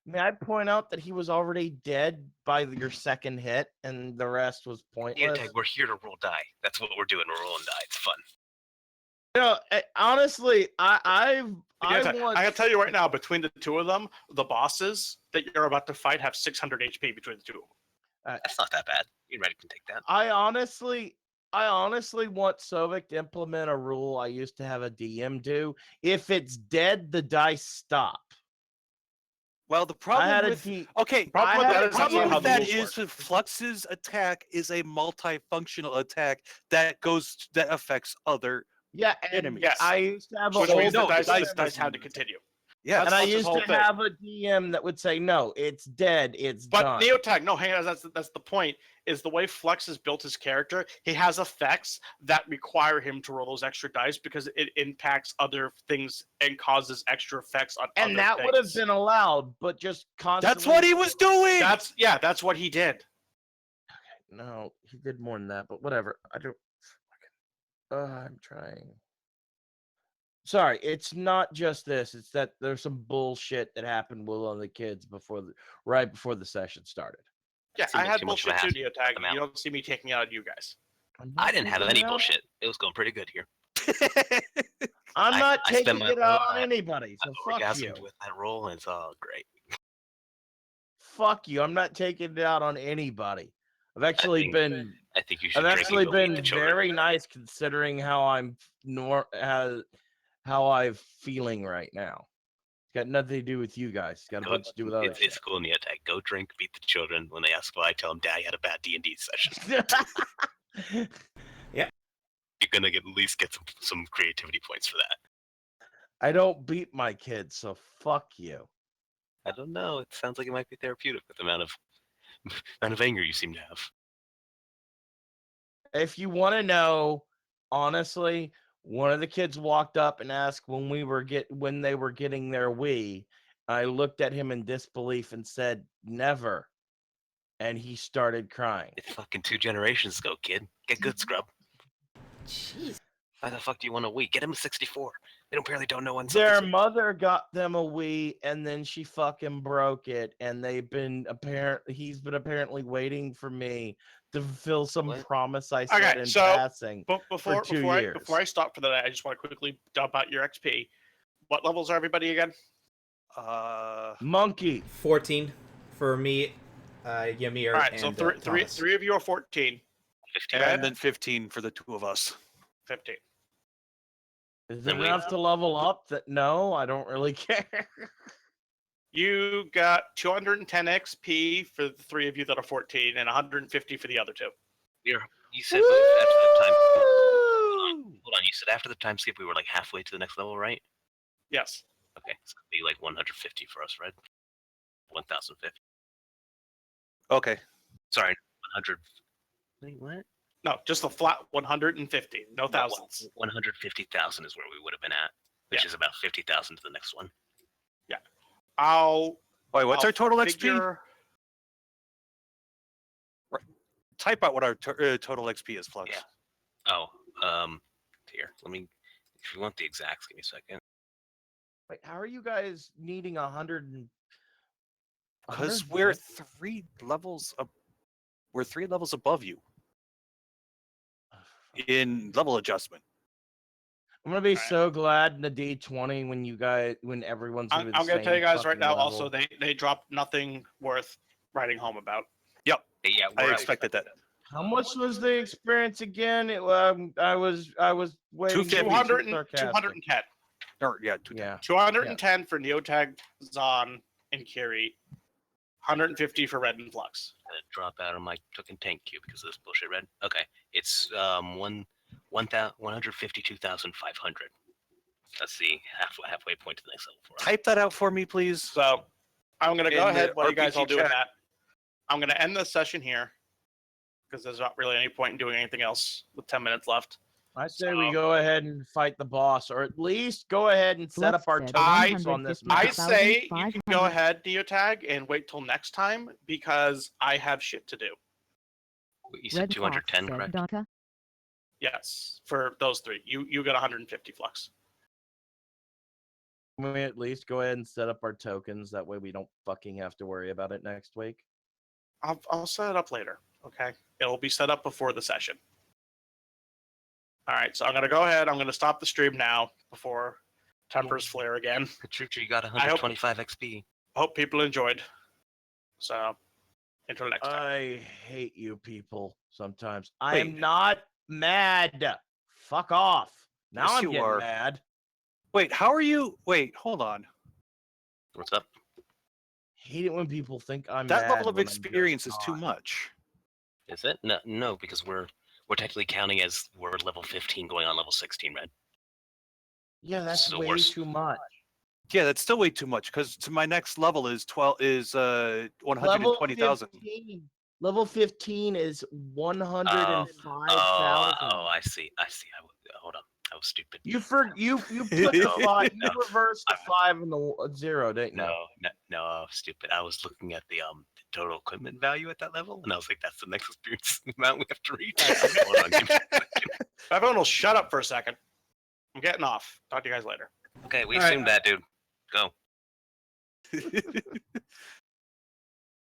may I point out that he was already dead by your second hit, and the rest was Yeah, pointless. Tag, we're here to roll die. That's what we're doing. We're rolling die. It's fun. You know, honestly, I I want. gotta tell you right now, between the two of them, the bosses that you're about to fight have 600 HP between the two of them. That's not that bad. You ready can take that. I honestly want Sovic to implement a rule I used to have a DM do. If it's dead, the dice stop. Well, the I problem had with a D- okay, Problem with with that that is is that's not problem how with the that rules is work. that Flux's attack is a multifunctional attack that affects other. Yeah, and Enemies. Yes. I used to have a Which whole means the no, the dice, dice the dice doesn't had to do that. continue. Yes. and I That's his used whole to thing. have a DM that would say, "No, it's dead. It's But done." Neotag, no, hang on, that's the point. Is the way Flux has built his character, he has effects that require him to roll those extra dice because it impacts other things and causes extra effects on and other that would have things. been allowed, but just constantly. That's what he was doing. That's what he did. No, he did more than that, but whatever. I don't. I'm trying. Sorry, it's not just this. It's that there's some bullshit that happened with one of the kids right before the session started. Yeah, Seemed I like had too much of a bullshit too, hassle. Neotag. Them out. You don't see me taking out you guys. I didn't have any taking it out- bullshit. It was going pretty good here. I'm not I spent taking my it out on life- anybody. So fuck you. Orgasmed with that roll, and it's all great. Fuck you. I'm not taking it out on anybody. I've actually think- been I think you should I've drink actually and go beat been the children. very nice considering how I'm how I'm feeling right now. It's got nothing to do with you guys. It's got a Go- bunch to do with other It's cool in the attack. Go drink, beat the children. When they ask why, I tell them Daddy had a bad D&D session. shit. You're gonna at least get some creativity points for that. I don't beat my kids, so fuck you. I don't know. It sounds like it might be therapeutic with the amount of anger you seem to have. If you want to know, honestly, one of the kids walked up and asked when they were getting their Wii. I looked at him in disbelief and said, "Never." And he started crying. It's fucking 2 generations ago, kid. Get good, scrub. Jeez. Why the fuck do you want a Wii? Get him a 64. They don't know when Their something's- mother got them a Wii, and then she fucking broke it. And he's been apparently waiting for me to fulfill some What? promise I said Okay, in so, passing. But before 2 before years. before I stop for that, I just want to quickly dump out your XP. What levels are everybody again? Monkey. 14 for me, Ymir, All right, and so Thomas. three of you are 14. 15. And then 15 for the two of us. 15. Is it Then we- enough to level up? That no, I don't really care. You got 210 XP for the 3 of you that are 14, and 150 for the other 2. You said after the time. Hold on. You said after the time skip, we were like halfway to the next level, right? Yes. Okay, it's gonna be like 150 for us, right? 1,050. Okay. Sorry, 100. Wait, what? No, just a flat 150. No thousands. 150,000 is where we would have been at, which is about 50,000 to the next one. I'll Wait, what's I'll our total XP? figure- Type out what our total XP is, Flux. Yeah. Oh, here. Let me. If you want the exacts, give me a second. Wait, how are you guys needing 100? Because we're 3 levels up. We're 3 levels above you. in level adjustment. I'm gonna be Alright. so glad in the D20 when everyone's gonna I'm be the gonna tell you same guys right fucking now. level. Also, they dropped nothing worth writing home about. Yeah, I we're expected that. How much was the experience again? I was waiting. to be 200 sarcastic. 210. Or yeah, 210. Yeah. 210 for Neotag, Zon, and Kiri. 150 for Red and Flux. gonna drop out of my token tank queue because of this bullshit. Red. Okay, it's 152,500. That's the halfway point to the next level for us. Type that out for me, please. So I'm gonna go In ahead the while you guys RPG all doing chat. that. I'm gonna end this session here because there's not really any point in doing anything else with 10 minutes left. I say we So- go ahead and fight the boss, or at least go ahead and set Lux up our said tokens on this 150,000. map. I say you can go 1,500. ahead, Neotag, and wait till next time because I have shit to do. You said Red 210, Fox said correct? Daka. Yes, for those three. You got 150 Flux. Can we at least go ahead and set up our tokens? That way we don't fucking have to worry about it next week. I'll set it up later. Okay, it'll be set up before the session. All right, so I'm gonna go ahead. I'm gonna stop the stream now before tempers flare again. Petrucci, you got 125 XP. Hope people enjoyed. So until next time. I hate you people sometimes. I am Wait. not mad. Fuck off. Now Yes, I'm you getting are. mad. Wait, how are you? Wait, hold on. What's up? Hate it when people think I'm That mad level of when I'm just experience is too not. much. Is it? No, because we're technically counting as we're level 15 going on level 16, Red. Yeah, that's So way we're- too much. Yeah, that's still way too much because to my next level is 120,000. Level 15 is 105,000. Oh, I see. Hold on. I was stupid. You put the five, you reversed the 5 and the 0, didn't you? No, stupid. I was looking at the total equipment value at that level, and I was like, that's the next experience amount we have to reach. Hold on, give me a second. Everyone will shut up for a second. I'm getting off. Talk to you guys later. Okay, we All right. assumed that, dude. Go.